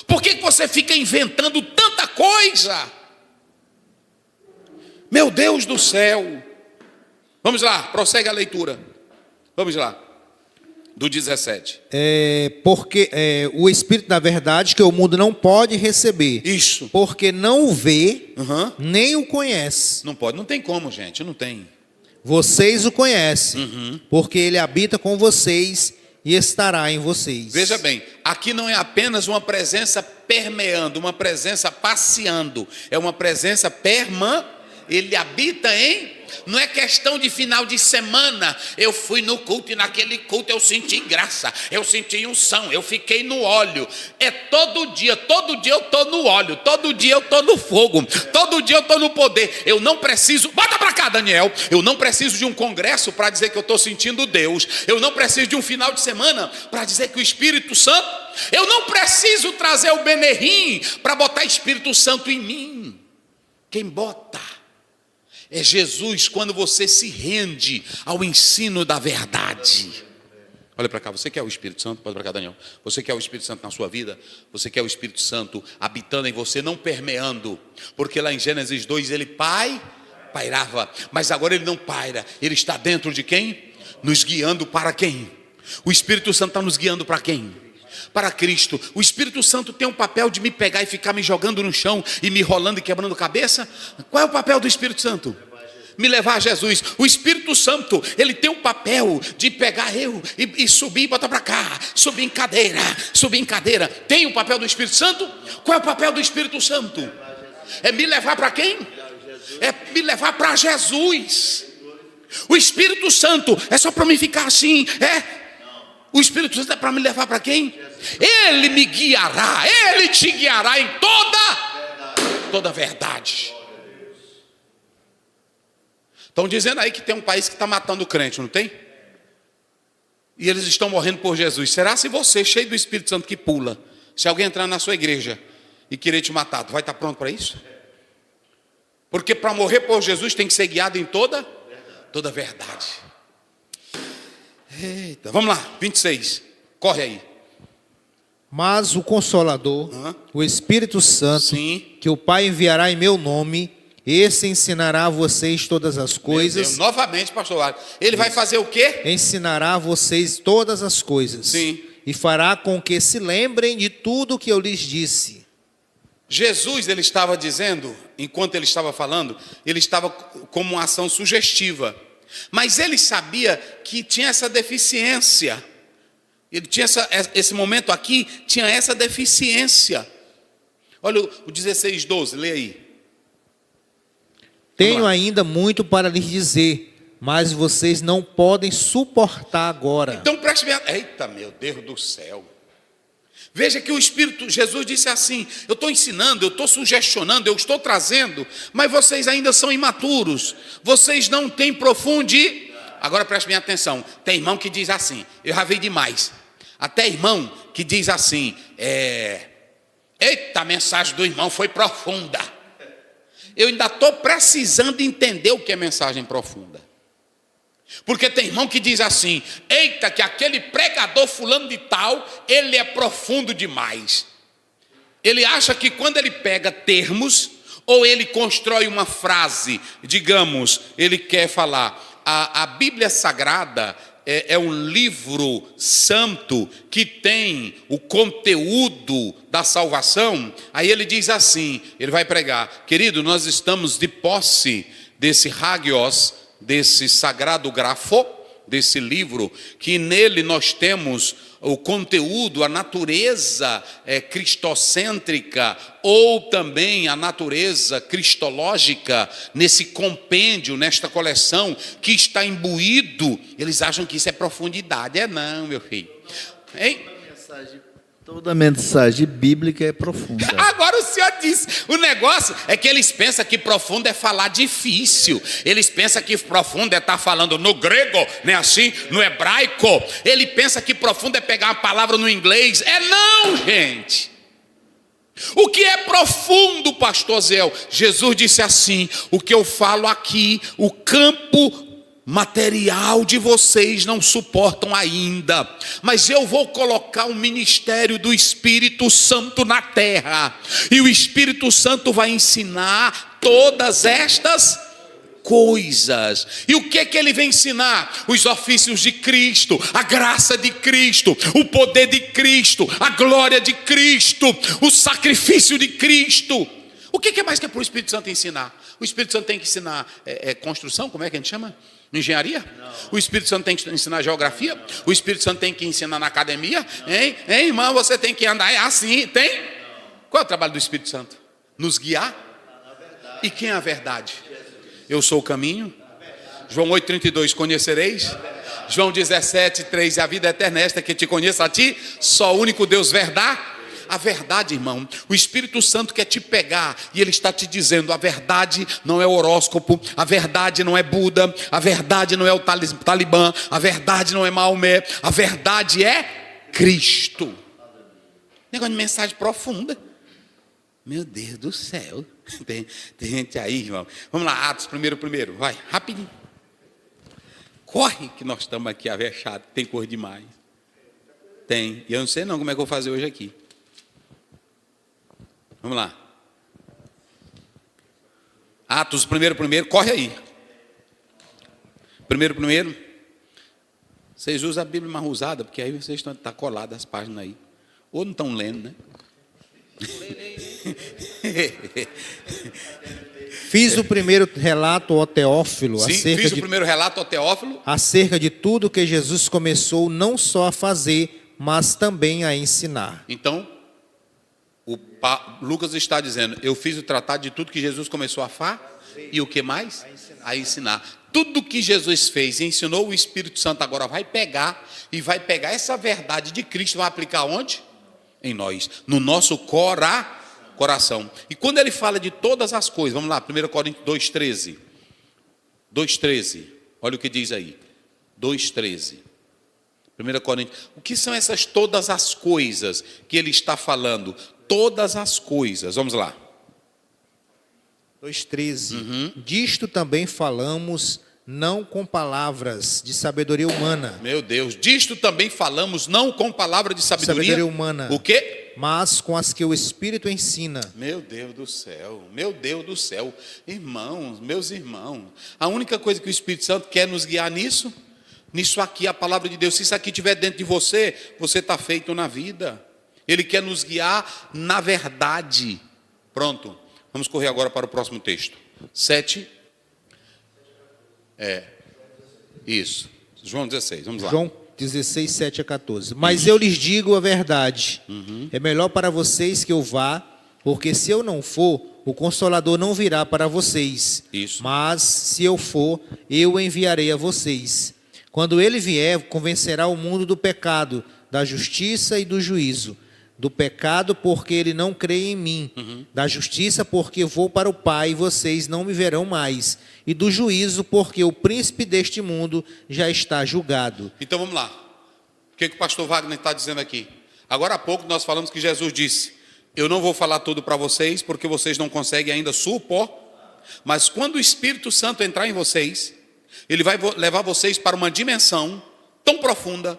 Por que que você fica inventando tanta coisa? Meu Deus do céu. Vamos lá, prossegue a leitura. Vamos lá. Do 17. Porque o Espírito da verdade que o mundo não pode receber. Isso. Porque não o vê, nem o conhece. Não pode, não tem como, gente, não tem. Vocês o conhecem, porque ele habita com vocês e estará em vocês. Veja bem, aqui não é apenas uma presença permeando, uma presença passeando. É uma presença ele habita em... Não é questão de final de semana. Eu fui no culto e naquele culto eu senti graça, eu senti unção, eu fiquei no óleo. É todo dia eu estou no óleo, todo dia eu estou no fogo, todo dia eu estou no poder. Eu não preciso, bota para cá, Daniel, eu não preciso de um congresso para dizer que eu estou sentindo Deus. Eu não preciso de um final de semana para dizer que o Espírito Santo... Eu não preciso trazer o Benerim para botar Espírito Santo em mim. Quem bota é Jesus, quando você se rende ao ensino da verdade. Olha para cá, você quer o Espírito Santo? Pode para cá, Daniel. Você quer o Espírito Santo na sua vida? Você quer o Espírito Santo habitando em você, não permeando? Porque lá em Gênesis 2 ele pairava, mas agora ele não paira. Ele está dentro de quem? Nos guiando para quem? O Espírito Santo está nos guiando para quem? Para Cristo. O Espírito Santo tem um papel de me pegar e ficar me jogando no chão e me rolando e quebrando cabeça? Qual é o papel do Espírito Santo? Me levar a Jesus. O Espírito Santo, ele tem o papel de pegar eu e subir e botar para cá, subir em cadeira. Tem o papel do Espírito Santo? Qual é o papel do Espírito Santo? É me levar para quem? É me levar para Jesus. O Espírito Santo é só para mim ficar assim, O Espírito Santo é para me levar para quem? Ele me guiará, ele te guiará em toda verdade. Estão dizendo aí que tem um país que está matando o crente, não tem? E eles estão morrendo por Jesus. Será se você, cheio do Espírito Santo que pula, se alguém entrar na sua igreja e querer te matar, tu vai estar pronto para isso? Porque para morrer por Jesus tem que ser guiado em toda verdade. Eita, vamos lá, 26, corre aí. Mas o Consolador, o Espírito Santo, Sim. que o Pai enviará em meu nome, esse ensinará a vocês todas as coisas. Novamente, pastor Wagner, ele vai fazer o quê? Ensinará a vocês todas as coisas. Sim. E fará com que se lembrem de tudo o que eu lhes disse. Jesus, ele estava dizendo, enquanto ele estava falando, ele estava como uma ação sugestiva. Mas ele sabia que tinha essa deficiência. Ele tinha esse momento aqui, tinha essa deficiência. Olha o 16:12, lê aí. Tenho ainda muito para lhes dizer, mas vocês não podem suportar agora. Então preste bem. Eita, meu Deus do céu. Veja que o Espírito, Jesus disse assim: eu estou ensinando, eu estou sugestionando, eu estou trazendo, mas vocês ainda são imaturos, vocês não têm profundidade. Agora preste bem atenção, tem irmão que diz assim, eu já vi demais, até irmão que diz assim, eita, a mensagem do irmão foi profunda. Eu ainda estou precisando entender o que é mensagem profunda. Porque tem irmão que diz assim, eita, que aquele pregador fulano de tal, ele é profundo demais. Ele acha que quando ele pega termos, ou ele constrói uma frase, digamos, ele quer falar, a Bíblia Sagrada é um livro santo que tem o conteúdo da salvação. Aí ele diz assim, ele vai pregar, querido, nós estamos de posse desse hagios, desse sagrado grafo, desse livro, que nele nós temos o conteúdo, a natureza cristocêntrica, ou também a natureza cristológica, nesse compêndio, nesta coleção, que está imbuído. Eles acham que isso é profundidade. Não, meu filho. Hein? Toda mensagem bíblica é profunda. Agora o senhor disse, o negócio é que eles pensam que profundo é falar difícil. Eles pensam que profundo é estar falando no grego, né, assim, no hebraico. Ele pensa que profundo é pegar uma palavra no inglês. Não, gente. O que é profundo, pastor Zéu? Jesus disse assim, o que eu falo aqui, o campo material de vocês não suportam ainda, mas eu vou colocar um ministério do Espírito Santo na terra, e o Espírito Santo vai ensinar todas estas coisas. E o que é que ele vem ensinar? Os ofícios de Cristo, a graça de Cristo, o poder de Cristo, a glória de Cristo, o sacrifício de Cristo. O que é mais que é para o Espírito Santo ensinar? O Espírito Santo tem que ensinar construção, como é que a gente chama? Engenharia? Não. O Espírito Santo tem que ensinar geografia? O Espírito Santo tem que ensinar na academia? Hein, irmão, você tem que andar assim, tem? Não. Qual é o trabalho do Espírito Santo? Nos guiar? E quem é a verdade? Eu sou o caminho. João 8,32, conhecereis? João 17,3, a vida eterna é esta, que te conheça a ti, só o único Deus verdade. A verdade, irmão, o Espírito Santo quer te pegar e ele está te dizendo, a verdade não é horóscopo, a verdade não é Buda, a verdade não é o Talibã, a verdade não é Maomé, a verdade é Cristo. Negócio de mensagem profunda. Meu Deus do céu. Tem gente aí, irmão. Vamos lá, Atos, primeiro, vai, rapidinho. Corre que nós estamos aqui avechados, tem cor demais. Tem, e eu não sei não como é que eu vou fazer hoje aqui. Vamos lá. Atos, primeiro, corre aí. Primeiro. Vocês usam a Bíblia mais usada, porque aí vocês estão colados as páginas aí. Ou não estão lendo, né? Fiz o primeiro relato ao Teófilo. Primeiro relato ao Teófilo. Acerca de tudo que Jesus começou não só a fazer, mas também a ensinar. Então, Lucas está dizendo, eu fiz o tratado de tudo que Jesus começou a fazer, e o que mais? A ensinar. Tudo que Jesus fez e ensinou, o Espírito Santo agora vai pegar, e vai pegar essa verdade de Cristo, vai aplicar onde? Em nós, no nosso coração. E quando ele fala de todas as coisas, vamos lá, 1 Coríntios 2,13. 2,13, olha o que diz aí. 2,13. 1 Coríntios, o que são essas todas as coisas que ele está falando? Todas as coisas, vamos lá. 2,13. Disto também falamos, não com palavras de sabedoria humana. Meu Deus, disto também falamos, não com palavra de sabedoria humana. O quê? Mas com as que o Espírito ensina. Meu Deus do céu. Irmãos, meus irmãos, a única coisa que o Espírito Santo quer nos guiar nisso aqui, a palavra de Deus. Se isso aqui estiver dentro de você, você está feito na vida. Ele quer nos guiar na verdade. Pronto, vamos correr agora para o próximo texto. 7. Isso. João 16, vamos lá. João 16, 7 a 14. Mas eu lhes digo a verdade. É melhor para vocês que eu vá, porque se eu não for, o Consolador não virá para vocês. Isso. Mas, se eu for, eu o enviarei a vocês. Quando ele vier, convencerá o mundo do pecado, da justiça e do juízo. Do pecado, porque ele não crê em mim. Da justiça, porque vou para o Pai e vocês não me verão mais. E do juízo, porque o príncipe deste mundo já está julgado. Então vamos lá. O que o pastor Wagner está dizendo aqui? Agora há pouco nós falamos que Jesus disse: eu não vou falar tudo para vocês, porque vocês não conseguem ainda supor. Mas quando o Espírito Santo entrar em vocês, ele vai levar vocês para uma dimensão tão profunda,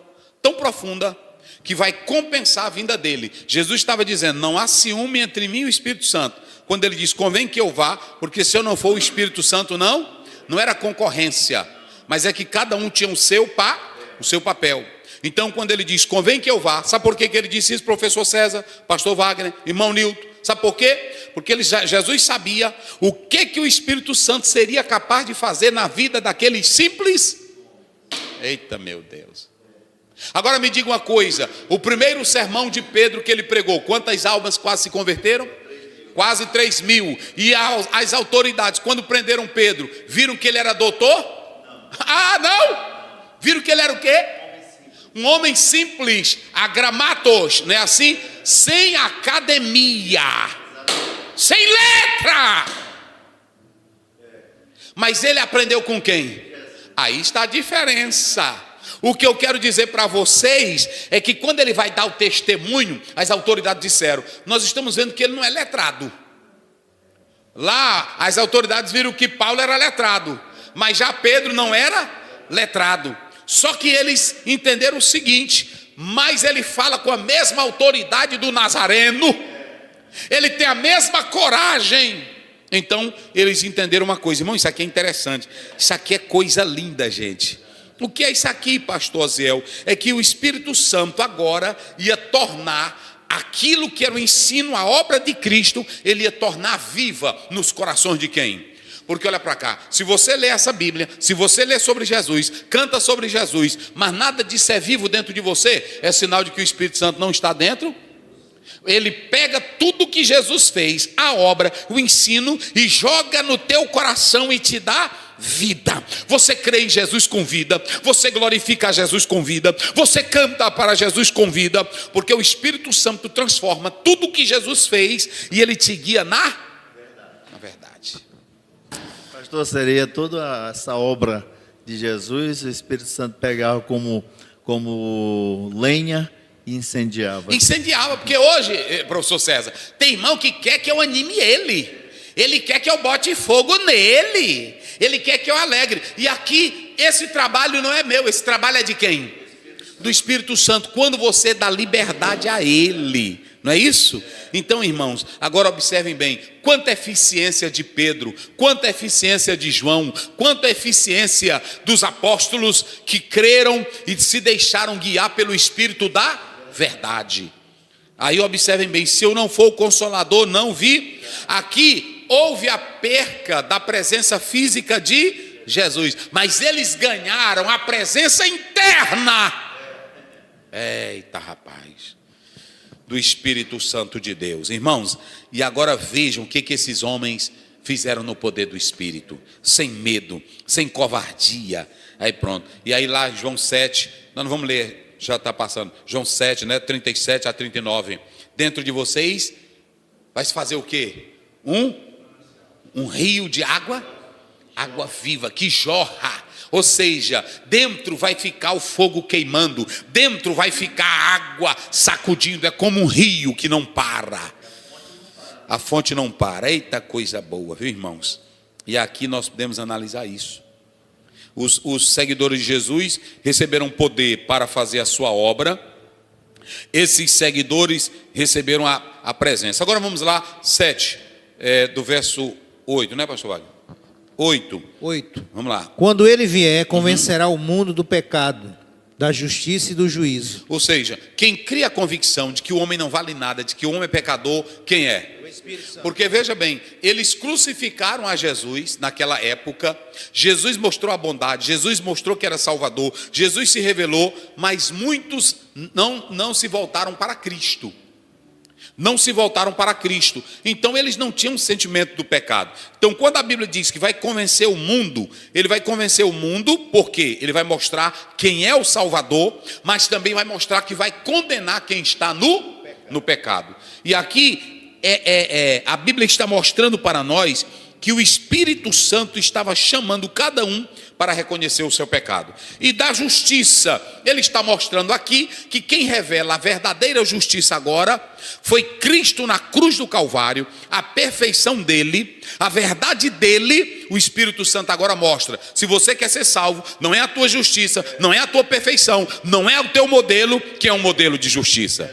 que vai compensar a vinda dele. Jesus estava dizendo: não há ciúme entre mim e o Espírito Santo. Quando ele diz: convém que eu vá, porque se eu não for, o Espírito Santo não era concorrência, mas é que cada um tinha o seu papel. Então quando ele diz: convém que eu vá, sabe por que ele disse isso, professor César, pastor Wagner, irmão Nilton? Sabe por quê? Porque Jesus sabia o que o Espírito Santo seria capaz de fazer na vida daqueles simples. Eita, meu Deus. Agora me diga uma coisa: o primeiro sermão de Pedro que ele pregou, quantas almas quase se converteram? Quase 3.000. E as autoridades, quando prenderam Pedro, viram que ele era doutor? Não! Viram que ele era o quê? Um homem simples, agramatos, não é assim? Sem academia, sem letra. Mas ele aprendeu com quem? Aí está a diferença. O que eu quero dizer para vocês é que quando ele vai dar o testemunho, as autoridades disseram: nós estamos vendo que ele não é letrado. Lá as autoridades viram que Paulo era letrado, mas já Pedro não era letrado. Só que eles entenderam o seguinte: mas ele fala com a mesma autoridade do Nazareno, ele tem a mesma coragem. Então eles entenderam uma coisa, irmão, isso aqui é interessante, isso aqui é coisa linda, gente. O que é isso aqui, pastor Aziel? É que o Espírito Santo agora ia tornar aquilo que era o ensino, a obra de Cristo, ele ia tornar viva nos corações de quem? Porque olha para cá, se você lê essa Bíblia, se você lê sobre Jesus, canta sobre Jesus, mas nada disso é vivo dentro de você, é sinal de que o Espírito Santo não está dentro. Ele pega tudo que Jesus fez, a obra, o ensino, e joga no teu coração e te dá vida. Você crê em Jesus com vida, você glorifica a Jesus com vida, você canta para Jesus com vida, porque o Espírito Santo transforma tudo que Jesus fez e ele te guia na verdade. Pastor, seria toda essa obra de Jesus, o Espírito Santo pegava como lenha e incendiava. Incendiava, porque hoje, professor César, tem irmão que quer que eu anime ele quer que eu bote fogo nele, ele quer que eu alegre. E aqui, esse trabalho não é meu, esse trabalho é de quem? Do Espírito Santo, quando você dá liberdade a ele, não é isso? Então, irmãos, agora observem bem, quanta eficiência de Pedro, quanta eficiência de João, quanta eficiência dos apóstolos que creram e se deixaram guiar pelo Espírito da verdade. Aí observem bem, se eu não for o Consolador, não vi. Aqui houve a perca da presença física de Jesus, mas eles ganharam a presença interna. Eita, rapaz, do Espírito Santo de Deus. Irmãos, e agora vejam o que esses homens fizeram no poder do Espírito, sem medo, sem covardia. Aí pronto, e aí lá João 7, nós não vamos ler, já está passando, João 7, 37 a 39, dentro de vocês vai se fazer o quê? Um rio de água viva, que jorra. Ou seja, dentro vai ficar o fogo queimando, dentro vai ficar a água sacudindo, é como um rio que não para, a fonte não para. Eita coisa boa, viu, irmãos? E aqui nós podemos analisar isso. Os seguidores de Jesus receberam poder para fazer a sua obra, esses seguidores receberam a presença. Agora vamos lá, 7, do verso 8, não é, pastor Wagner? 8. Vamos lá. Quando ele vier, convencerá o mundo do pecado, da justiça e do juízo. Ou seja, quem cria a convicção de que o homem não vale nada, de que o homem é pecador, quem é? O Espírito Santo. Porque veja bem, eles crucificaram a Jesus naquela época, Jesus mostrou a bondade, Jesus mostrou que era Salvador, Jesus se revelou, mas muitos não se voltaram para Cristo. Não se voltaram para Cristo. Então eles não tinham um sentimento do pecado. Então quando a Bíblia diz que vai convencer o mundo, ele vai convencer o mundo porque ele vai mostrar quem é o Salvador, mas também vai mostrar que vai condenar quem está no pecado. E aqui a Bíblia está mostrando para nós que o Espírito Santo estava chamando cada um para reconhecer o seu pecado. E da justiça, ele está mostrando aqui que quem revela a verdadeira justiça agora foi Cristo na cruz do Calvário, a perfeição dele, a verdade dele. O Espírito Santo agora mostra: se você quer ser salvo, não é a tua justiça, não é a tua perfeição, não é o teu modelo, que é um modelo de justiça.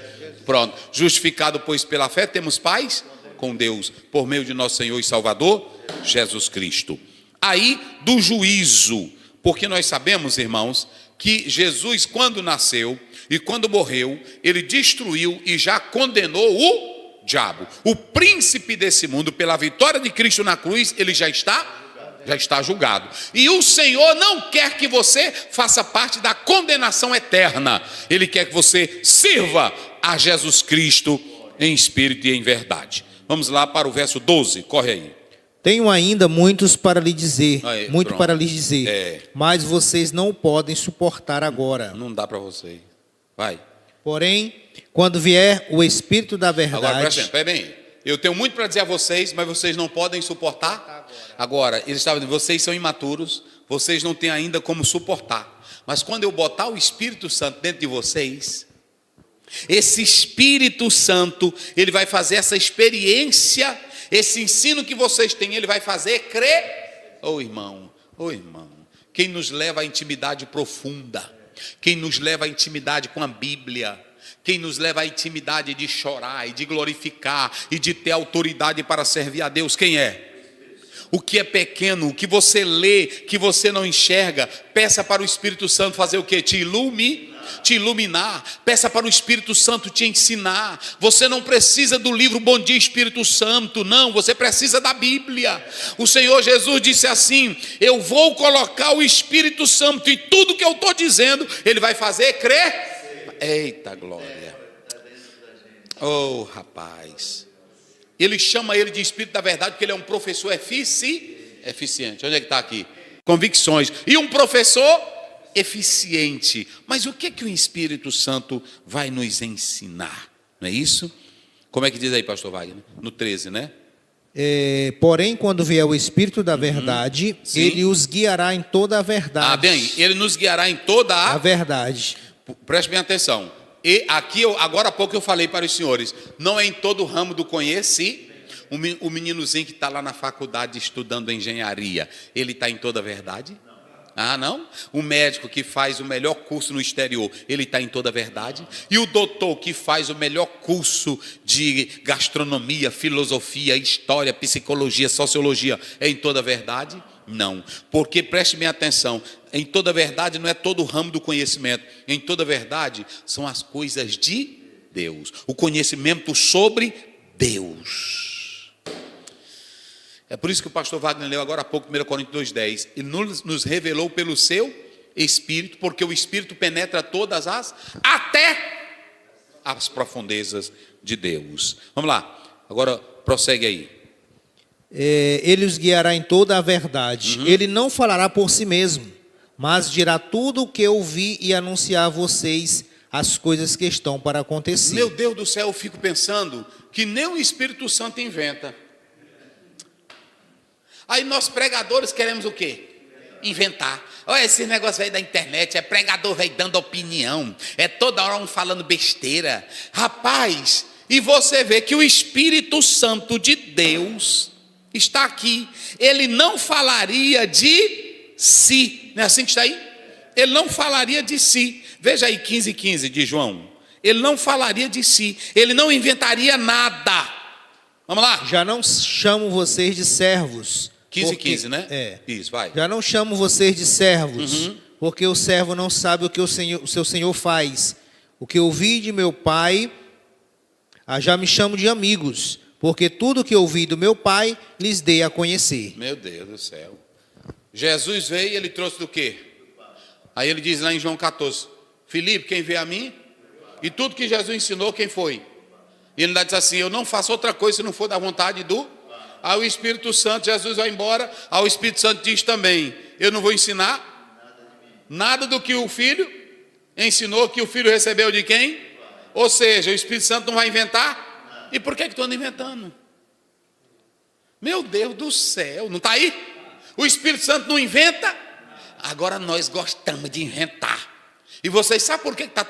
Pronto, justificado pois pela fé, temos paz com Deus, por meio de nosso Senhor e Salvador, Jesus Cristo. Aí do juízo, porque nós sabemos, irmãos, que Jesus, quando nasceu e quando morreu, ele destruiu e já condenou o diabo, o príncipe desse mundo. Pela vitória de Cristo na cruz, ele já está julgado. E o Senhor não quer que você faça parte da condenação eterna. Ele quer que você sirva a Jesus Cristo em espírito e em verdade. Vamos lá para o verso 12, corre aí. Tenho ainda muitos para lhe dizer, Aí, muito pronto. para lhes dizer, mas vocês não podem suportar agora. Não dá para você. Vai. Porém, quando vier o Espírito da Agora, verdade... espera bem. Eu tenho muito para dizer a vocês, mas vocês não podem suportar. Agora, eles estavam dizendo: vocês são imaturos, vocês não têm ainda como suportar. Mas quando eu botar o Espírito Santo dentro de vocês, esse Espírito Santo, ele vai fazer essa experiência, esse ensino que vocês têm, ele vai fazer crer. Ô irmão, quem nos leva à intimidade profunda, quem nos leva à intimidade com a Bíblia, quem nos leva à intimidade de chorar e de glorificar e de ter autoridade para servir a Deus, quem é? O que é pequeno, o que você lê, que você não enxerga, peça para o Espírito Santo fazer o quê? Te iluminar. Peça para o Espírito Santo te ensinar. Você não precisa do livro Bom Dia Espírito Santo, não, você precisa da Bíblia. O Senhor Jesus disse assim: eu vou colocar o Espírito Santo e tudo que eu estou dizendo, ele vai fazer crer. Eita glória. Oh rapaz, ele chama ele de Espírito da verdade porque ele é um professor eficiente. Onde é que está aqui? Convicções. E um professor eficiente. Mas o que o Espírito Santo vai nos ensinar? Não é isso? Como é que diz aí, pastor Wagner? No 13, né? Porém, quando vier o Espírito da verdade, Sim. ele os guiará em toda a verdade. Ah, bem, ele nos guiará em toda a verdade. Preste bem atenção. E aqui, agora há pouco eu falei para os senhores, não é em todo o ramo do conhecimento. O meninozinho que está lá na faculdade estudando engenharia, ele está em toda a verdade? Ah, não? O médico que faz o melhor curso no exterior, ele está em toda a verdade? E o doutor que faz o melhor curso de gastronomia, filosofia, história, psicologia, sociologia, é em toda a verdade? Não, porque preste bem atenção, em toda a verdade não é todo o ramo do conhecimento, em toda a verdade são as coisas de Deus, o conhecimento sobre Deus. É por isso que o pastor Wagner leu agora há pouco 1 Coríntios 2,10. Ele nos revelou pelo seu Espírito, porque o Espírito penetra todas até as profundezas de Deus. Vamos lá, agora prossegue aí. Ele os guiará em toda a verdade. Ele não falará por si mesmo, mas dirá tudo o que ouvi e anunciar a vocês as coisas que estão para acontecer. Meu Deus do céu, eu fico pensando que nem o Espírito Santo inventa. Aí nós pregadores queremos o quê? Inventar. Olha esse negócio aí da internet, é pregador velho dando opinião, é toda hora um falando besteira. Rapaz, e você vê que o Espírito Santo de Deus está aqui. Ele não falaria de si. Não é assim que está aí? Ele não falaria de si. Veja aí 15:15 de João. Ele não falaria de si. Ele não inventaria nada. Vamos lá? Já não chamo vocês de servos. 15:15, né? Isso, vai. Já não chamo vocês de servos, porque o servo não sabe o que o seu senhor faz. O que ouvi de meu pai, já me chamo de amigos, porque tudo que ouvi do meu pai, lhes dei a conhecer. Meu Deus do céu. Jesus veio e ele trouxe do quê? Aí ele diz lá em João 14, Filipe, quem vê a mim? E tudo que Jesus ensinou, quem foi? E ele diz assim: eu não faço outra coisa se não for da vontade do... Aí o Espírito Santo, Jesus vai embora, aí o Espírito Santo diz também: eu não vou ensinar nada do que o Filho ensinou, que o Filho recebeu de quem? Ou seja, o Espírito Santo não vai inventar? E por que tu anda inventando? Meu Deus do céu, não está aí? O Espírito Santo não inventa? Agora nós gostamos de inventar. E vocês sabem por que está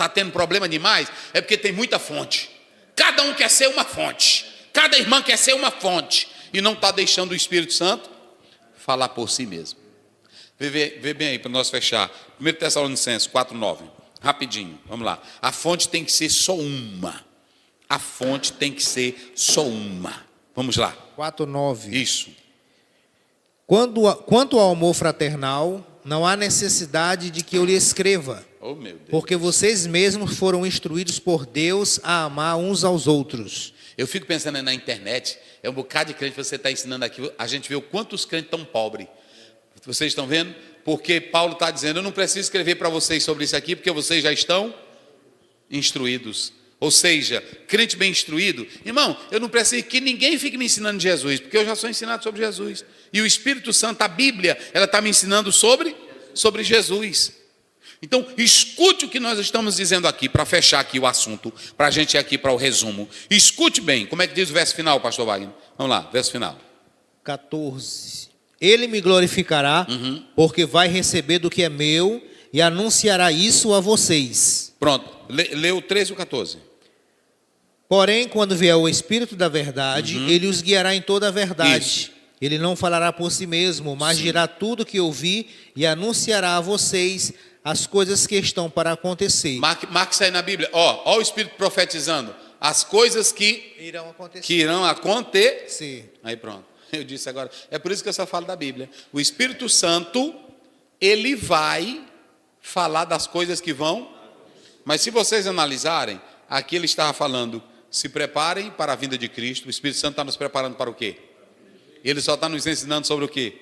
tendo problema demais? É porque tem muita fonte. Cada um quer ser uma fonte. Cada irmã quer ser uma fonte. E não está deixando o Espírito Santo falar por si mesmo. Vê bem aí para nós fechar. 1 Tessalonicenses 4:9. Rapidinho, vamos lá. A fonte tem que ser só uma. A fonte tem que ser só uma. Vamos lá. 4:9. Isso. Quanto ao amor fraternal, não há necessidade de que eu lhe escreva, Oh, meu Deus. porque vocês mesmos foram instruídos por Deus a amar uns aos outros. Eu fico pensando na internet, é um bocado de crente que você está ensinando aqui, a gente vê o quanto os crentes estão pobres. Vocês estão vendo? Porque Paulo está dizendo: eu não preciso escrever para vocês sobre isso aqui, porque vocês já estão instruídos. Ou seja, crente bem instruído, irmão, eu não preciso que ninguém fique me ensinando de Jesus, porque eu já sou ensinado sobre Jesus. E o Espírito Santo, a Bíblia, ela está me ensinando sobre Jesus. Então, escute o que nós estamos dizendo aqui, para fechar aqui o assunto, para a gente ir aqui para o resumo. Escute bem, como é que diz o verso final, pastor Wagner? Vamos lá, verso final. 14. Ele me glorificará, porque vai receber do que é meu e anunciará isso a vocês. Pronto, lê o 13 e o 14. Porém, quando vier o Espírito da verdade, ele os guiará em toda a verdade. Isso. Ele não falará por si mesmo, mas dirá tudo que ouvi e anunciará a vocês as coisas que estão para acontecer. Marque isso aí na Bíblia. Ó o Espírito profetizando. As coisas que irão acontecer. Aí pronto. Eu disse agora. É por isso que eu só falo da Bíblia. O Espírito Santo, ele vai falar das coisas que vão. Mas se vocês analisarem, aqui ele estava falando: se preparem para a vinda de Cristo. O Espírito Santo está nos preparando para o quê? Ele só está nos ensinando sobre o quê?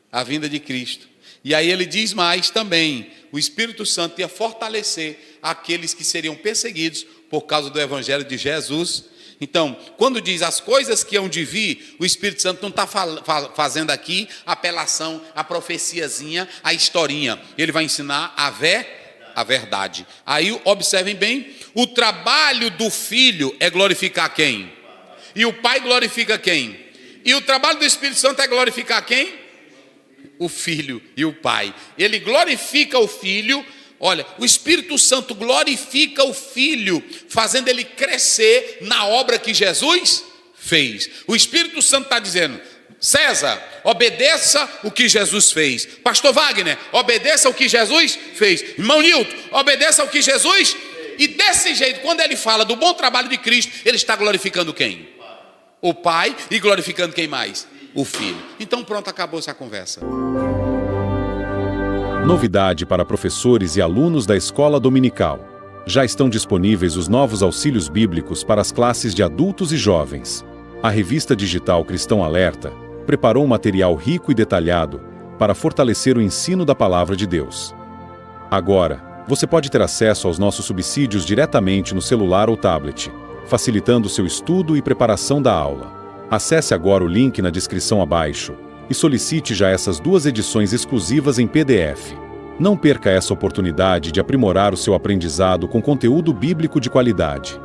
A vinda de Cristo. E aí ele diz mais também: o Espírito Santo ia fortalecer aqueles que seriam perseguidos por causa do Evangelho de Jesus. Então, quando diz as coisas que hão de vir, o Espírito Santo não está fazendo aqui apelação à profeciazinha, à historinha. Ele vai ensinar a verdade. Aí observem bem: o trabalho do Filho é glorificar quem? E o Pai glorifica quem? E o trabalho do Espírito Santo é glorificar quem? O Filho e o Pai. Ele glorifica o Filho. Olha, o Espírito Santo glorifica o Filho, fazendo ele crescer na obra que Jesus fez. O Espírito Santo está dizendo: César, obedeça o que Jesus fez. Pastor Wagner, obedeça o que Jesus fez. Irmão Nilton, obedeça o que Jesus. E desse jeito, quando ele fala do bom trabalho de Cristo, ele está glorificando quem? O Pai. E glorificando quem mais? O Filho. Então pronto, acabou-se a conversa. Novidade para professores e alunos da Escola Dominical. Já estão disponíveis os novos auxílios bíblicos para as classes de adultos e jovens. A revista digital Cristão Alerta preparou um material rico e detalhado para fortalecer o ensino da Palavra de Deus. Agora, você pode ter acesso aos nossos subsídios diretamente no celular ou tablet, facilitando seu estudo e preparação da aula. Acesse agora o link na descrição abaixo e solicite já essas 2 edições exclusivas em PDF. Não perca essa oportunidade de aprimorar o seu aprendizado com conteúdo bíblico de qualidade.